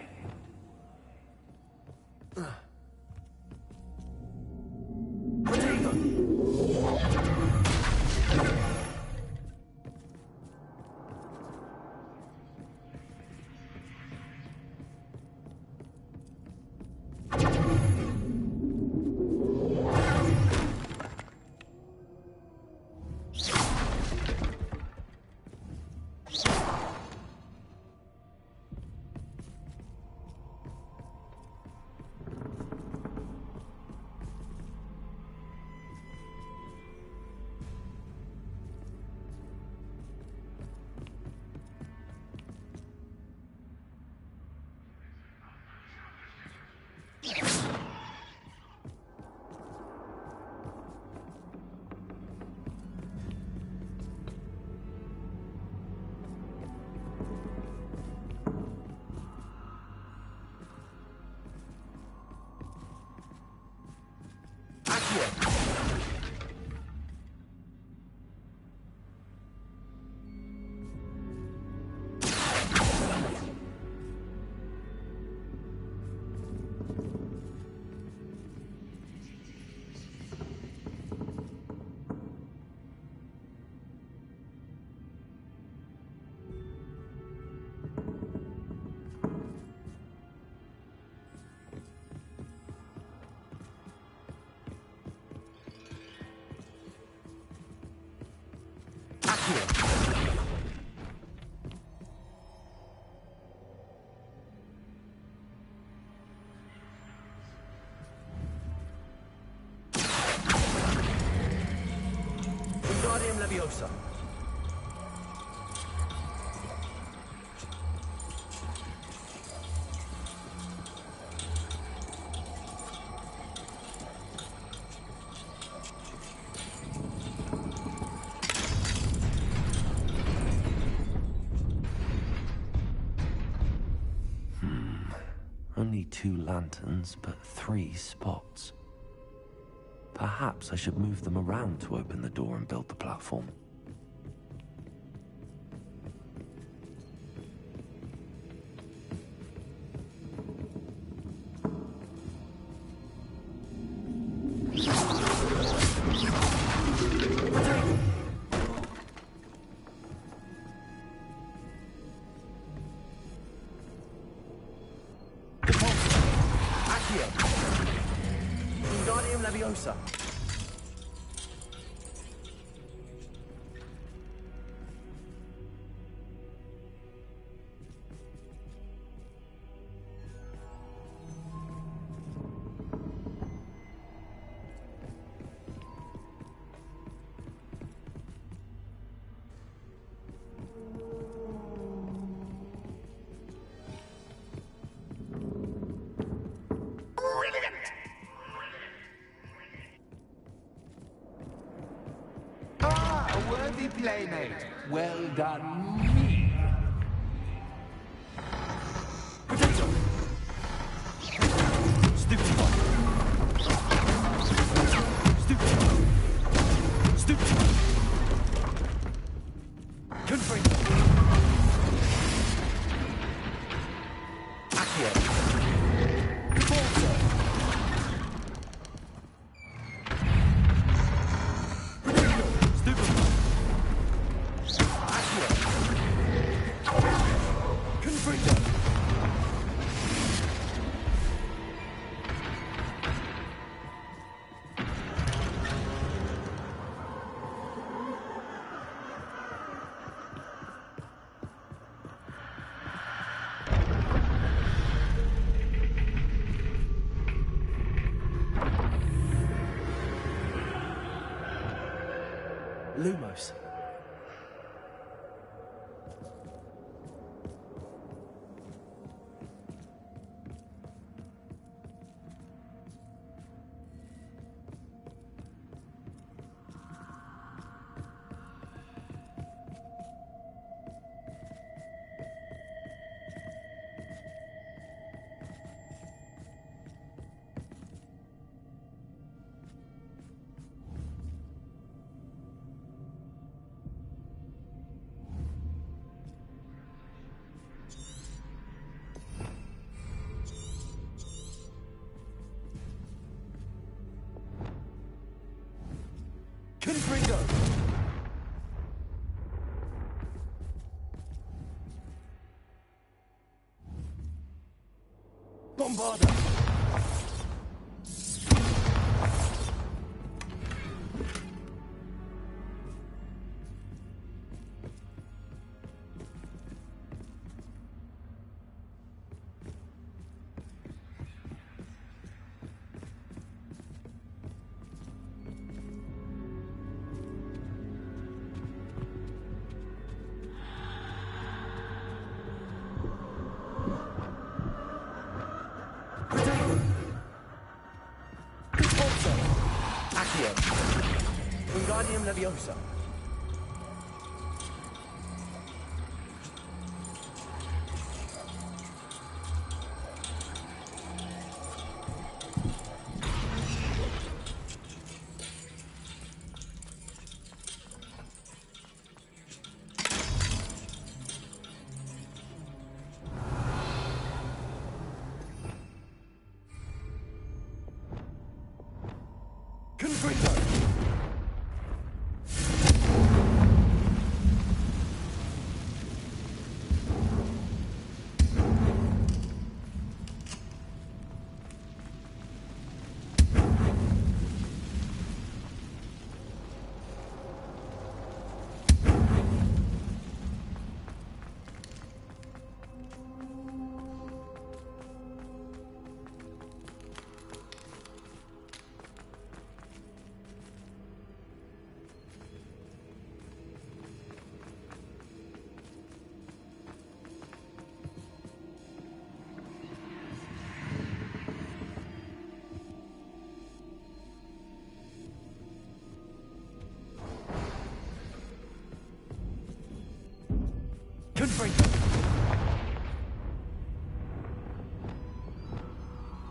Wingardium Leviosa. Only 2 lanterns, but 3 spots. Perhaps I should move them around to open the door and build the platform. Wingardium Leviosa. A worthy playmate. Well done, me. Potato. Stupid. Stupid. Stupid. Confront. Accio. Forza. Lumos. Confringo! Bombarda! Accio. Wingardium Leviosa. Confringo!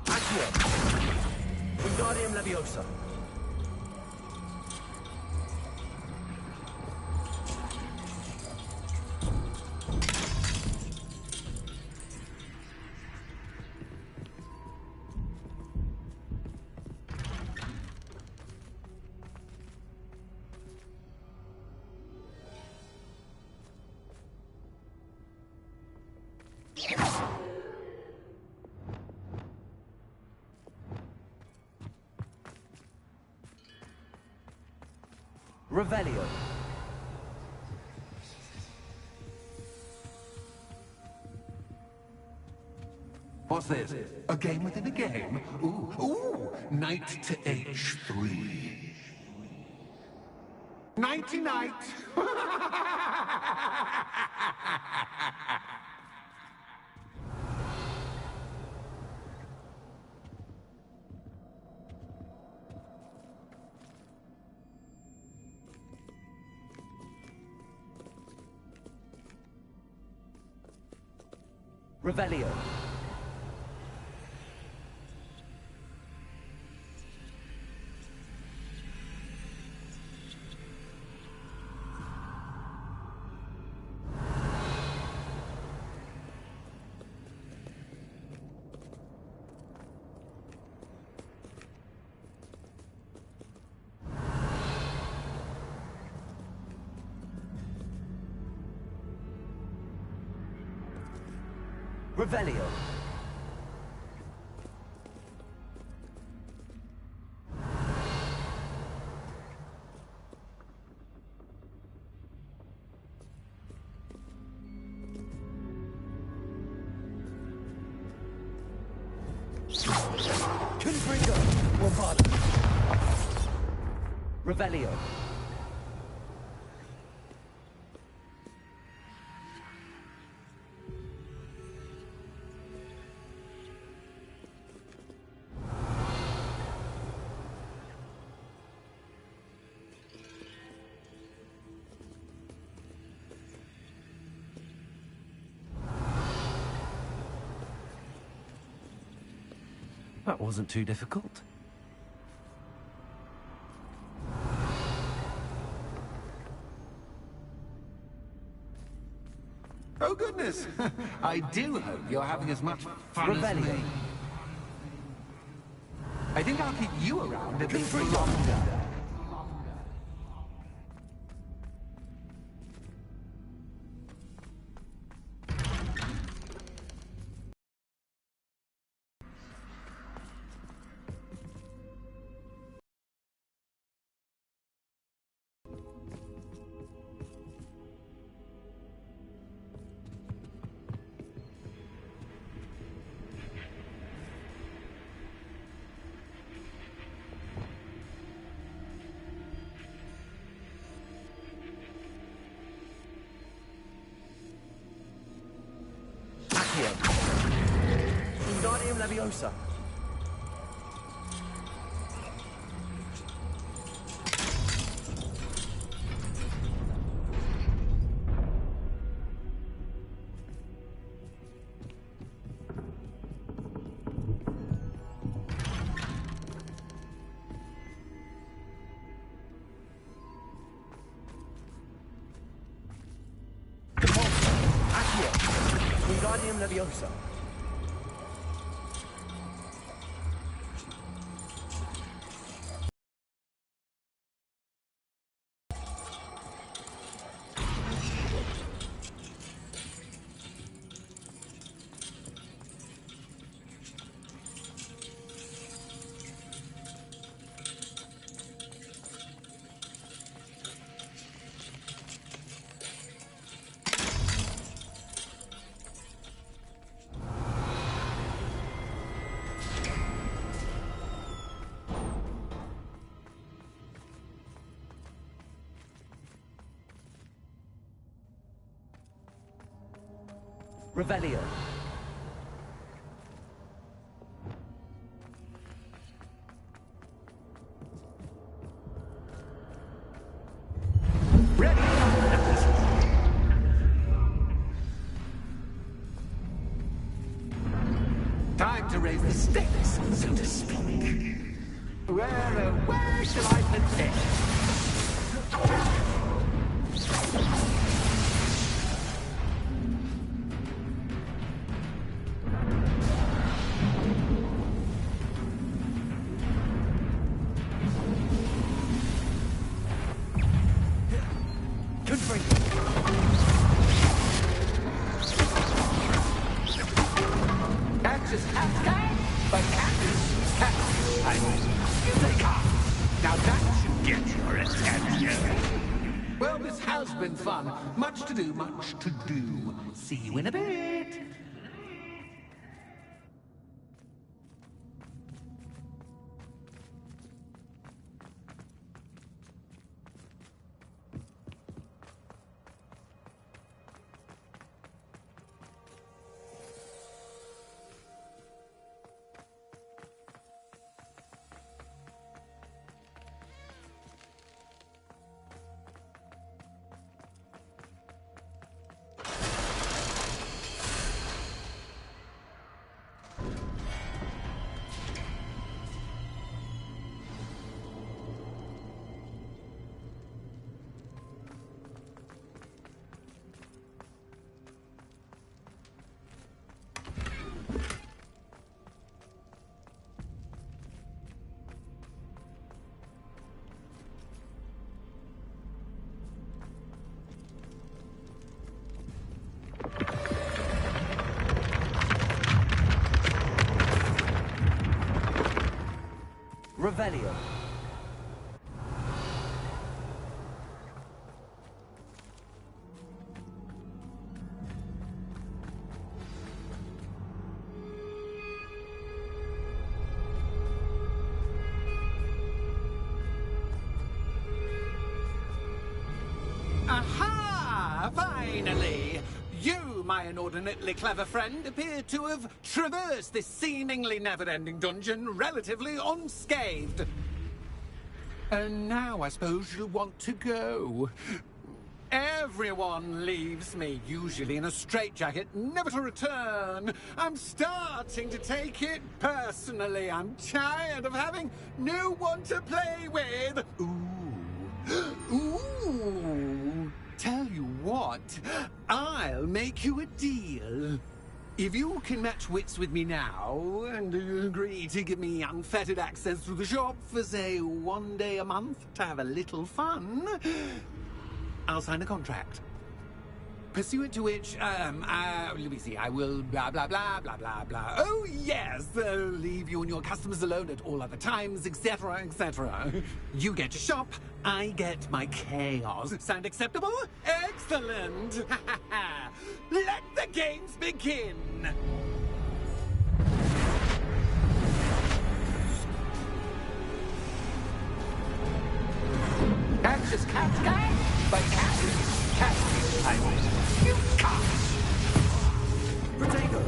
Accio! Wingardium Leviosa! Revelio. What's this? A game within a game? Ooh, knight to h3. Nighty-night! Revelio. Revelio. Confringo. Bombard. Revelio. That wasn't too difficult. Oh, goodness! I do hope you're having as much fun as me. I think I'll keep you around a bit longer. Wingardium Leviosa. Accio. Wingardium Leviosa. Revelio. time to raise the stakes, so to speak. Where shall I put this? Now that should get your attention. Well, this has been fun. Much to do, much to do. See you in a bit. Revelio. Aha! Finally! You, my inordinately clever friend, appear to have traversed this seemingly never-ending dungeon relatively unscathed. And now I suppose you'll want to go. Everyone leaves me, usually in a straitjacket, never to return. I'm starting to take it personally. I'm tired of having no one to play with. Ooh. Ooh. Tell you what, I'll make you a deal. If you can match wits with me now, and agree to give me unfettered access to the shop for, say, 1 day a month to have a little fun, I'll sign a contract. Pursuant to which, let me see, I will blah, blah, blah, blah, blah, blah. Oh, yes, leave you and your customers alone at all other times, etc., etc. You get to shop, I get my chaos. Sound acceptable? Excellent! Let the games begin! Anxious cat guy, but cat I will. You can't! Protego!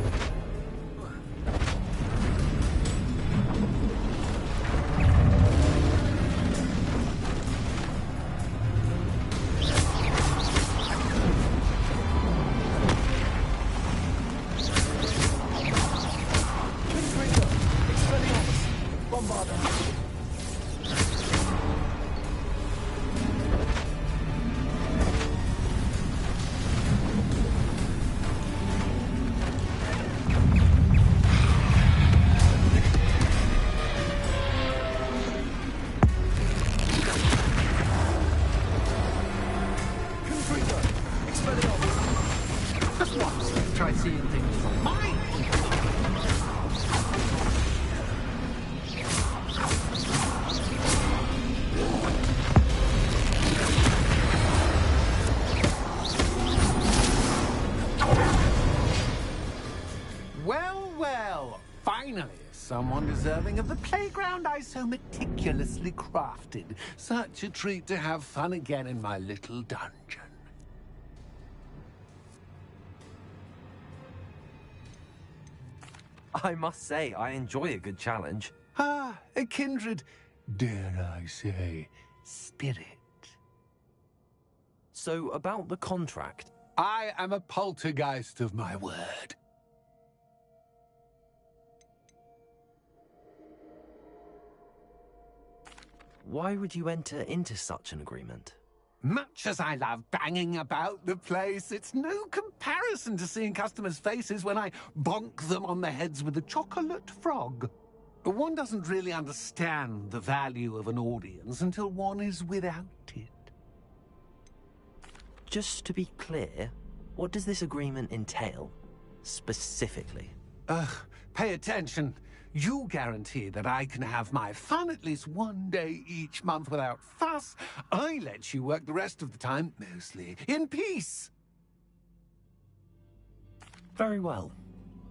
Try seeing things from my point of view. Well, well, finally, someone deserving of the playground I so meticulously crafted. Such a treat to have fun again in my little dungeon. I must say, I enjoy a good challenge. Ah, a kindred, dare I say, spirit. So, about the contract. I am a poltergeist of my word. Why would you enter into such an agreement? Much as I love banging about the place, it's no comparison to seeing customers' faces when I bonk them on the heads with a chocolate frog. One doesn't really understand the value of an audience until one is without it. Just to be clear, what does this agreement entail, specifically? Pay attention. You guarantee that I can have my fun at least one day each month without fuss. I let you work the rest of the time, mostly in peace. Very well.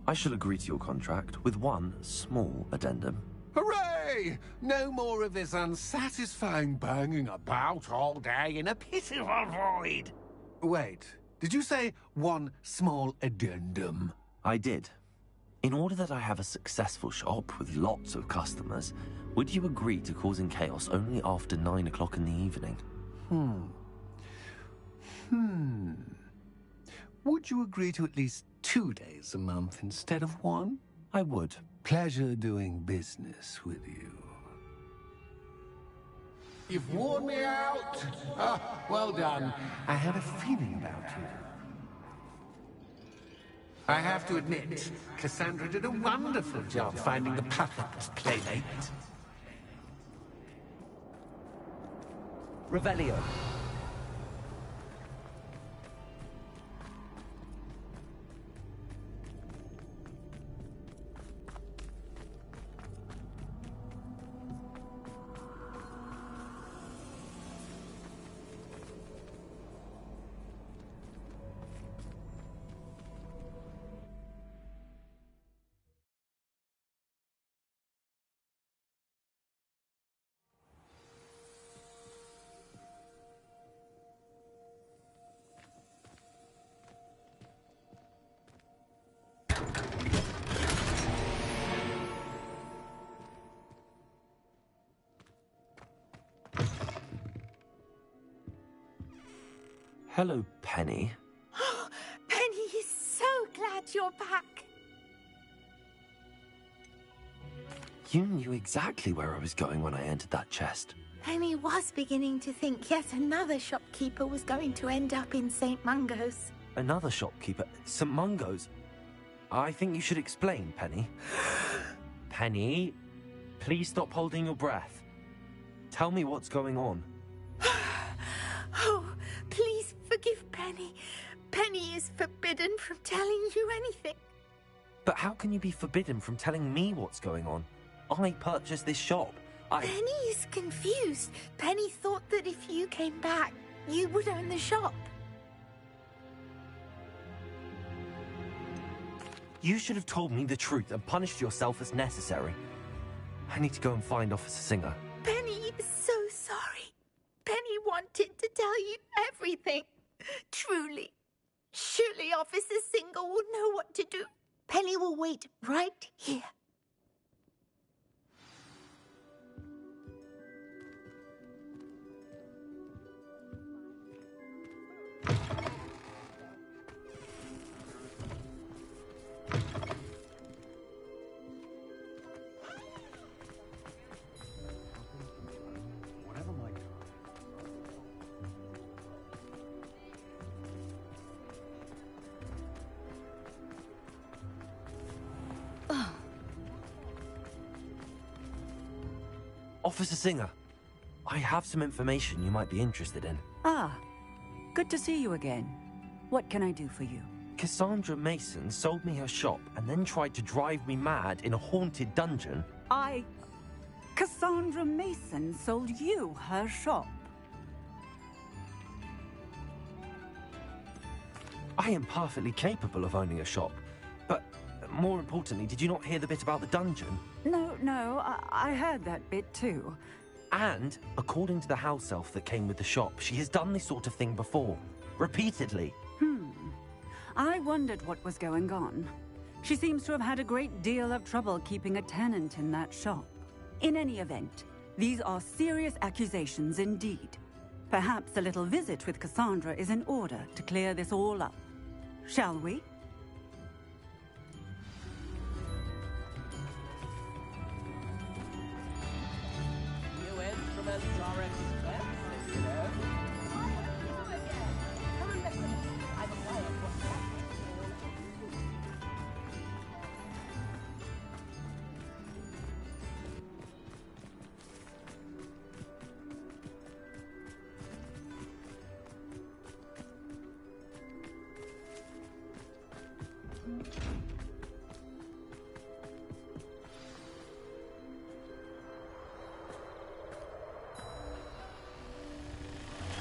I shall agree to your contract with one small addendum. Hooray! No more of this unsatisfying banging about all day in a pitiful void. Wait, did you say one small addendum? I did. In order that I have a successful shop with lots of customers, would you agree to causing chaos only after 9 o'clock in the evening? Would you agree to at least 2 days a month instead of one? I would. Pleasure doing business with you. You've worn me out. Well done. I had a feeling about you. I have to admit, Cassandra did a wonderful job finding the perfect playmate. Revelio. Hello, Penny. Penny is so glad you're back. You knew exactly where I was going when I entered that chest. Penny was beginning to think yet another shopkeeper was going to end up in St. Mungo's. Another shopkeeper? St. Mungo's? I think you should explain, Penny. Penny, please stop holding your breath. Tell me what's going on. Oh, please forgive Penny. Penny is forbidden from telling you anything. But how can you be forbidden from telling me what's going on? I purchased this shop. Penny is confused. Penny thought that if you came back, you would own the shop. You should have told me the truth and punished yourself as necessary. I need to go and find Officer Singer. Penny is so sorry. Penny wanted to tell you everything. Truly. Surely Officer Singer will know what to do. Penny will wait right here. Officer Singer, I have some information you might be interested in. Ah, good to see you again. What can I do for you? Cassandra Mason sold me her shop and then tried to drive me mad in a haunted dungeon. Cassandra Mason sold you her shop? I am perfectly capable of owning a shop, but more importantly, did you not hear the bit about the dungeon? No, I heard that bit too. And, according to the house elf that came with the shop, she has done this sort of thing before. Repeatedly. I wondered what was going on. She seems to have had a great deal of trouble keeping a tenant in that shop. In any event, these are serious accusations indeed. Perhaps a little visit with Cassandra is in order to clear this all up. Shall we? Presents are expensive, you know. Buy it new again. Come and listen. I've acquired what's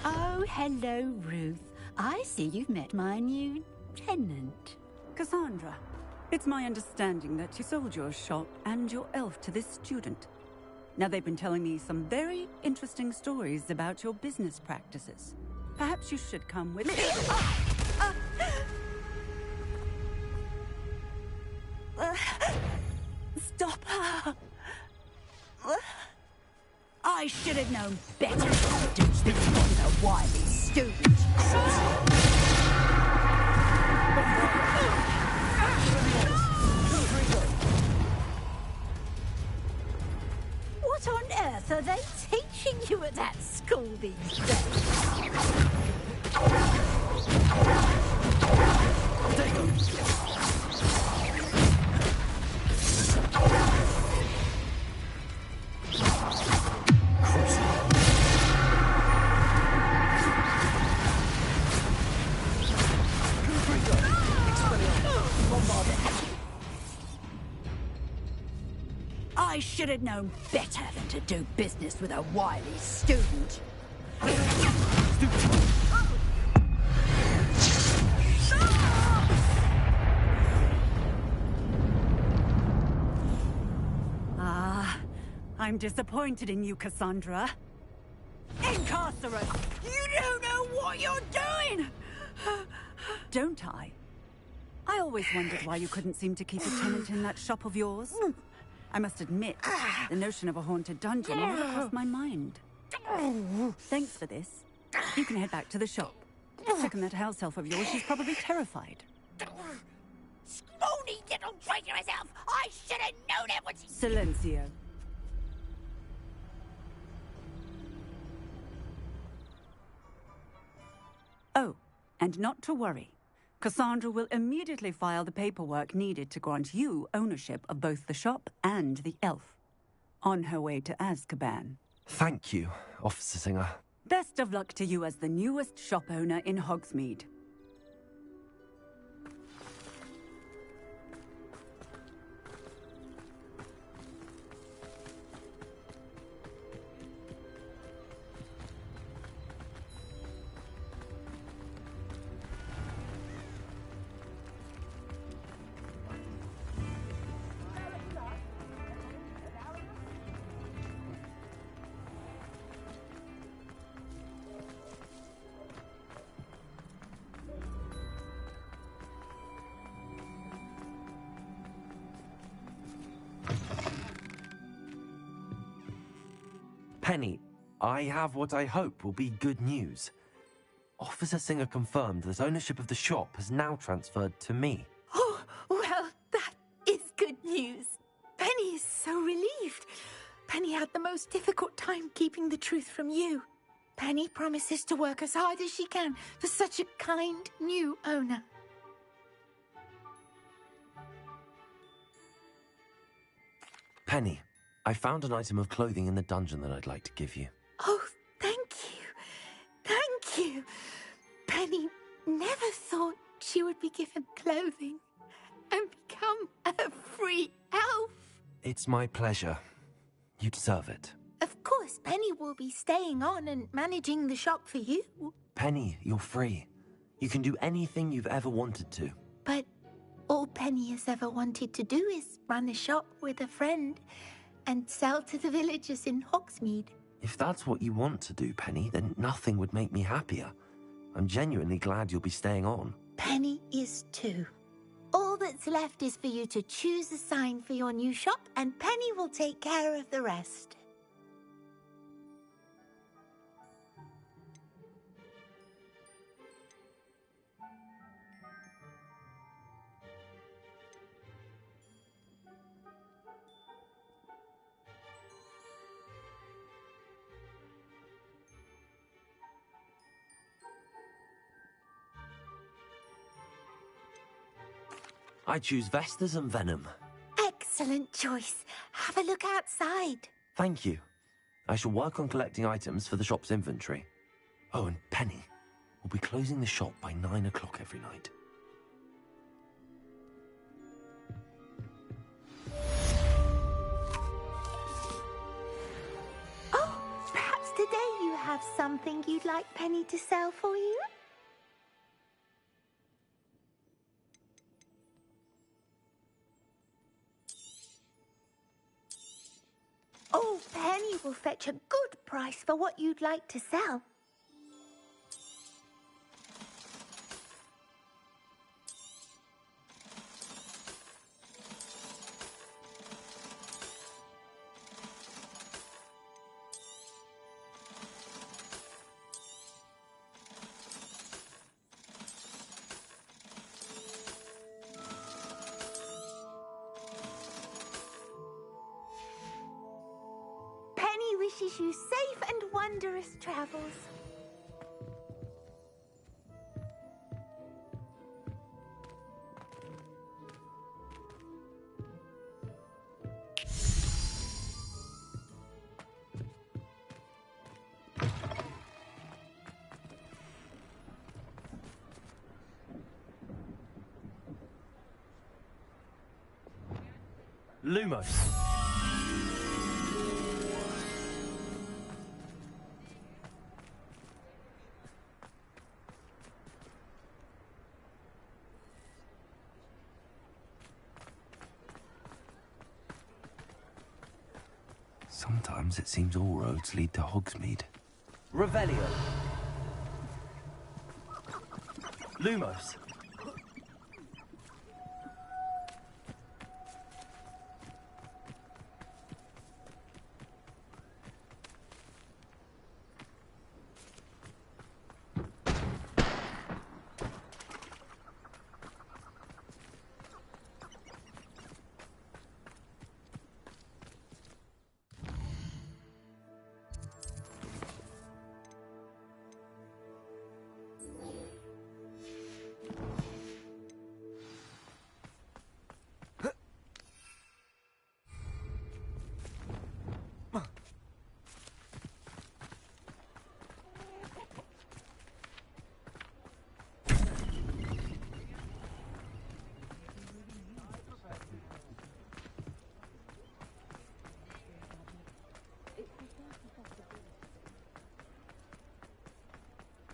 Oh, hello, Ruth. I see you've met my new tenant. Cassandra, it's my understanding that you sold your shop and your elf to this student. Now, they've been telling me some very interesting stories about your business practices. Perhaps you should come with me. Stop her! I should have known better than to do this with a wily student. What on earth are they teaching you at that school these days? I should have known better than to do business with a wily student. I'm disappointed in you, Cassandra. Incarcerate! You don't know what you're doing! Don't I? I always wondered why you couldn't seem to keep a tenant in that shop of yours. I must admit, the notion of a haunted dungeon never crossed my mind. Thanks for this. You can head back to the shop. Check on that house elf of yours. She's probably terrified. Scrawny little traitor herself! I should have known it when she... Silencio. Oh, and not to worry. Cassandra will immediately file the paperwork needed to grant you ownership of both the shop and the elf. On her way to Azkaban. Thank you, Officer Singer. Best of luck to you as the newest shop owner in Hogsmeade. Penny, I have what I hope will be good news. Officer Singer confirmed that ownership of the shop has now transferred to me. Oh, well, that is good news. Penny is so relieved. Penny had the most difficult time keeping the truth from you. Penny promises to work as hard as she can for such a kind new owner. Penny, I found an item of clothing in the dungeon that I'd like to give you. Oh, thank you. Thank you. Penny never thought she would be given clothing and become a free elf. It's my pleasure. You deserve it. Of course, Penny will be staying on and managing the shop for you. Penny, you're free. You can do anything you've ever wanted to. But all Penny has ever wanted to do is run a shop with a friend and sell to the villagers in Hogsmeade. If that's what you want to do, Penny, then nothing would make me happier. I'm genuinely glad you'll be staying on. Penny is too. All that's left is for you to choose a sign for your new shop, and Penny will take care of the rest. I choose Vestas and Venom. Excellent choice. Have a look outside. Thank you. I shall work on collecting items for the shop's inventory. Oh, and Penny, we'll be closing the shop by 9 o'clock every night. Oh, perhaps today you have something you'd like Penny to sell for you? Oh, Penny will fetch a good price for what you'd like to sell. Wishes you safe and wondrous travels. Lumos. Sometimes it seems all roads lead to Hogsmeade. Revelio. Lumos.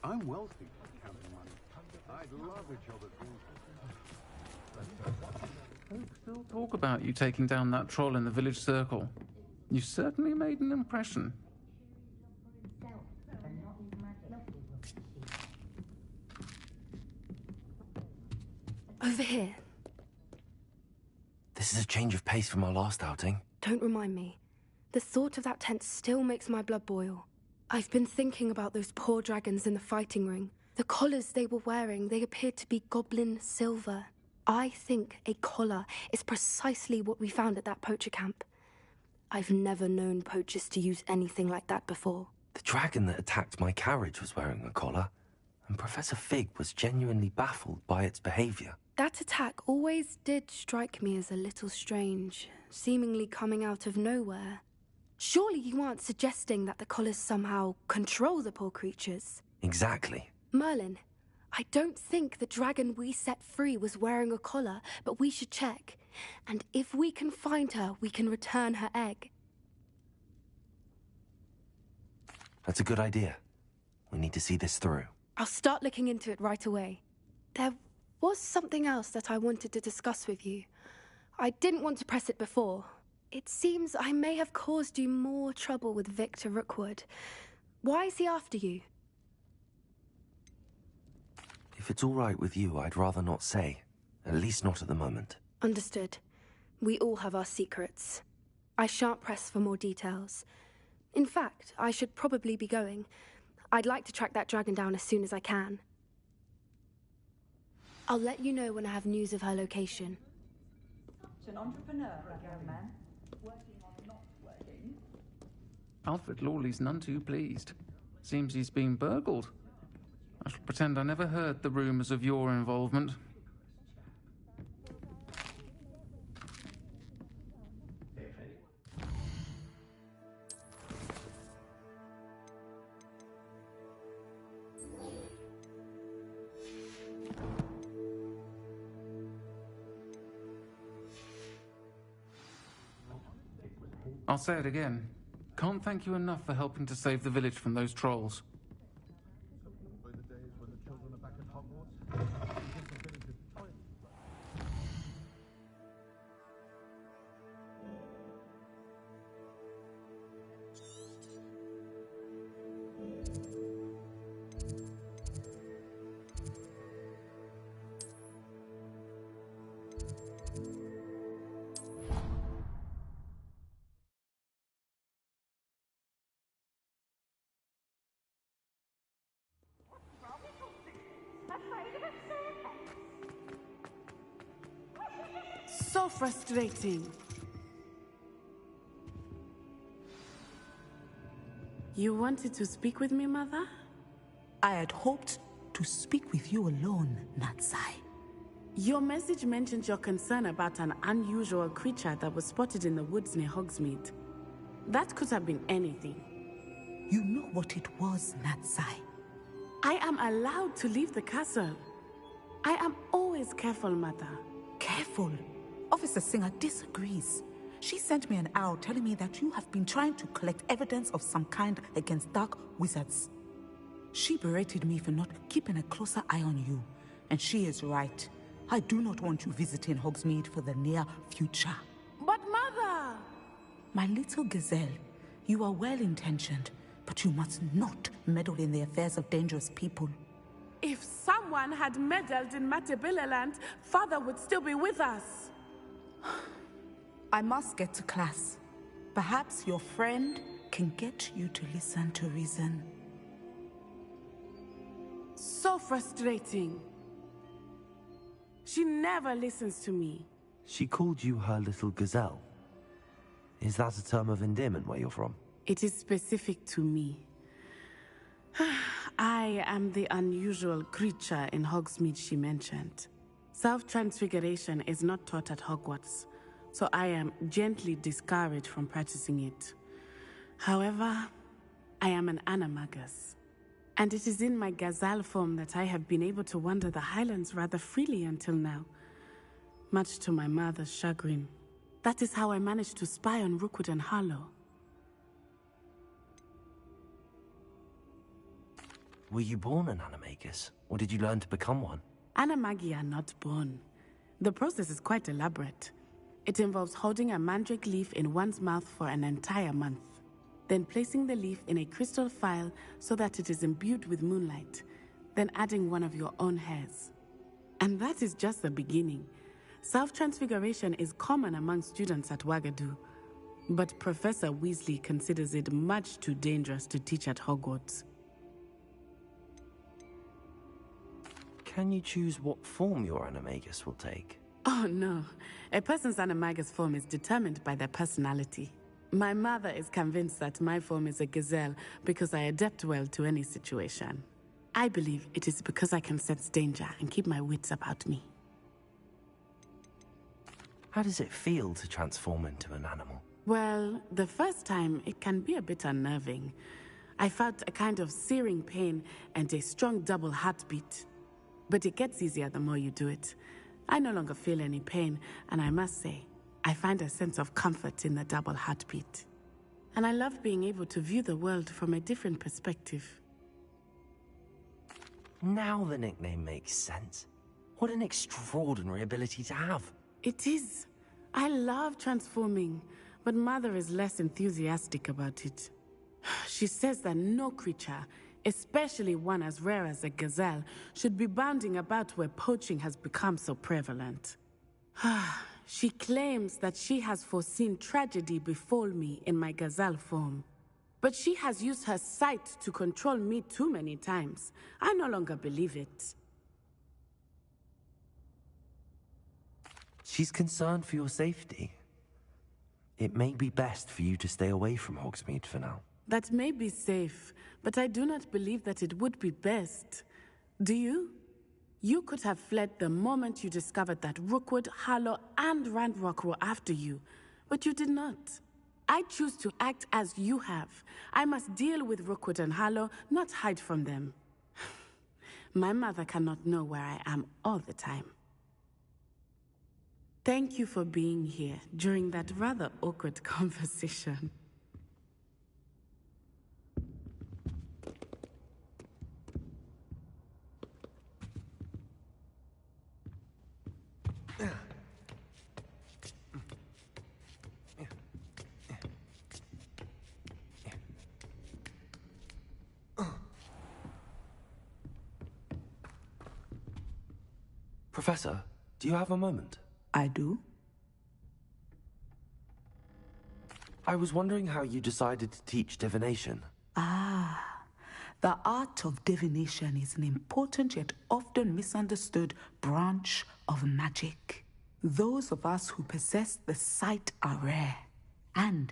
I'm wealthy, counting money. I'd love a job at Folks still talk about you taking down that troll in the village circle. You certainly made an impression. Over here. This is a change of pace from our last outing. Don't remind me. The thought of that tent still makes my blood boil. I've been thinking about those poor dragons in the fighting ring. The collars they were wearing, they appeared to be goblin silver. I think a collar is precisely what we found at that poacher camp. I've never known poachers to use anything like that before. The dragon that attacked my carriage was wearing a collar, and Professor Fig was genuinely baffled by its behavior. That attack always did strike me as a little strange, seemingly coming out of nowhere. Surely you aren't suggesting that the collars somehow control the poor creatures? Exactly. Merlin, I don't think the dragon we set free was wearing a collar, but we should check. And if we can find her, we can return her egg. That's a good idea. We need to see this through. I'll start looking into it right away. There was something else that I wanted to discuss with you. I didn't want to press it before. It seems I may have caused you more trouble with Victor Rookwood. Why is he after you? If it's all right with you, I'd rather not say. At least not at the moment. Understood. We all have our secrets. I shan't press for more details. In fact, I should probably be going. I'd like to track that dragon down as soon as I can. I'll let you know when I have news of her location. Such an entrepreneur, that young man. Working or not working. Alfred Lawley's none too pleased. Seems he's been burgled. I shall pretend I never heard the rumours of your involvement. I'll say it again. Can't thank you enough for helping to save the village from those trolls. So frustrating. You wanted to speak with me, Mother? I had hoped to speak with you alone, Natsai. Your message mentioned your concern about an unusual creature that was spotted in the woods near Hogsmeade. That could have been anything. You know what it was, Natsai. I am allowed to leave the castle. I am always careful, Mother. Careful? Officer Singer disagrees. She sent me an owl telling me that you have been trying to collect evidence of some kind against dark wizards. She berated me for not keeping a closer eye on you, and she is right. I do not want you visiting Hogsmeade for the near future. But Mother! My little gazelle, you are well-intentioned, but you must not meddle in the affairs of dangerous people. If someone had meddled in Matabeleland, Father would still be with us. I must get to class. Perhaps your friend can get you to listen to reason. So frustrating. She never listens to me. She called you her little gazelle. Is that a term of endearment where you're from? It is specific to me. I am the unusual creature in Hogsmeade she mentioned. Self-transfiguration is not taught at Hogwarts, so I am gently discouraged from practicing it. However, I am an animagus, and it is in my gazelle form that I have been able to wander the highlands rather freely until now, much to my mother's chagrin. That is how I managed to spy on Rookwood and Harlow. Were you born an animagus, or did you learn to become one? Animagi are not born. The process is quite elaborate. It involves holding a mandrake leaf in one's mouth for an entire month, then placing the leaf in a crystal phial so that it is imbued with moonlight, then adding one of your own hairs. And that is just the beginning. Self-transfiguration is common among students at Wagadu, but Professor Weasley considers it much too dangerous to teach at Hogwarts. Can you choose what form your animagus will take? Oh no, a person's animagus form is determined by their personality. My mother is convinced that my form is a gazelle because I adapt well to any situation. I believe it is because I can sense danger and keep my wits about me. How does it feel to transform into an animal? Well, the first time it can be a bit unnerving. I felt a kind of searing pain and a strong double heartbeat. But it gets easier the more you do it. I no longer feel any pain, and I must say, I find a sense of comfort in the double heartbeat. And I love being able to view the world from a different perspective. Now the nickname makes sense. What an extraordinary ability to have. It is. I love transforming, but Mother is less enthusiastic about it. She says that no creature, especially one as rare as a gazelle, should be bounding about where poaching has become so prevalent. She claims that she has foreseen tragedy befall me in my gazelle form. But she has used her sight to control me too many times. I no longer believe it. She's concerned for your safety. It may be best for you to stay away from Hogsmeade for now. That may be safe, but I do not believe that it would be best. Do you? You could have fled the moment you discovered that Rookwood, Harlow, and Ranrock were after you, but you did not. I choose to act as you have. I must deal with Rookwood and Harlow, not hide from them. My mother cannot know where I am all the time. Thank you for being here during that rather awkward conversation. Professor, do you have a moment? I do. I was wondering how you decided to teach divination. The art of divination is an important yet often misunderstood branch of magic. Those of us who possess the sight are rare, and,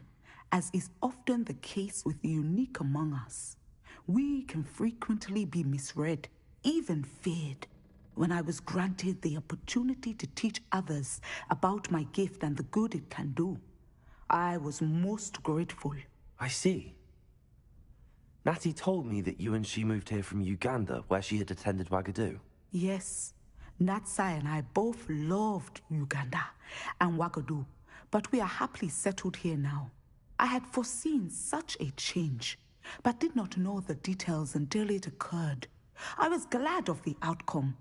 as is often the case with the unique among us, we can frequently be misread, even feared. When I was granted the opportunity to teach others about my gift and the good it can do, I was most grateful. I see. Natty told me that you and she moved here from Uganda, where she had attended Wagadu. Yes, Natsai and I both loved Uganda and Wagadu, but we are happily settled here now. I had foreseen such a change, but did not know the details until it occurred. I was glad of the outcome.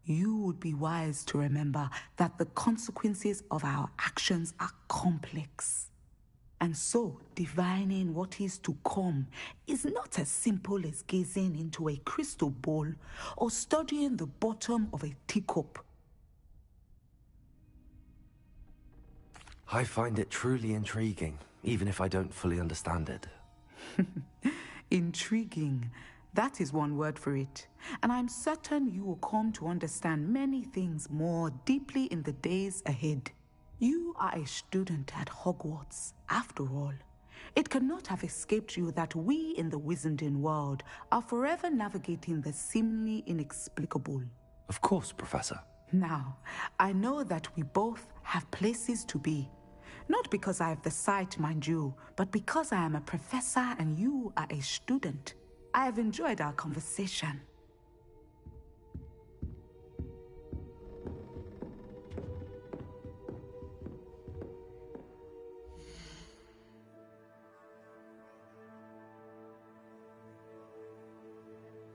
You would be wise to remember that the consequences of our actions are complex. And so, divining what is to come is not as simple as gazing into a crystal ball or studying the bottom of a teacup. I find it truly intriguing, even if I don't fully understand it. Intriguing. That is one word for it. And I'm certain you will come to understand many things more deeply in the days ahead. You are a student at Hogwarts, after all. It cannot have escaped you that we in the Wizarding world are forever navigating the seemingly inexplicable. Of course, Professor. Now, I know that we both have places to be. Not because I have the sight, mind you, but because I am a professor and you are a student. I have enjoyed our conversation.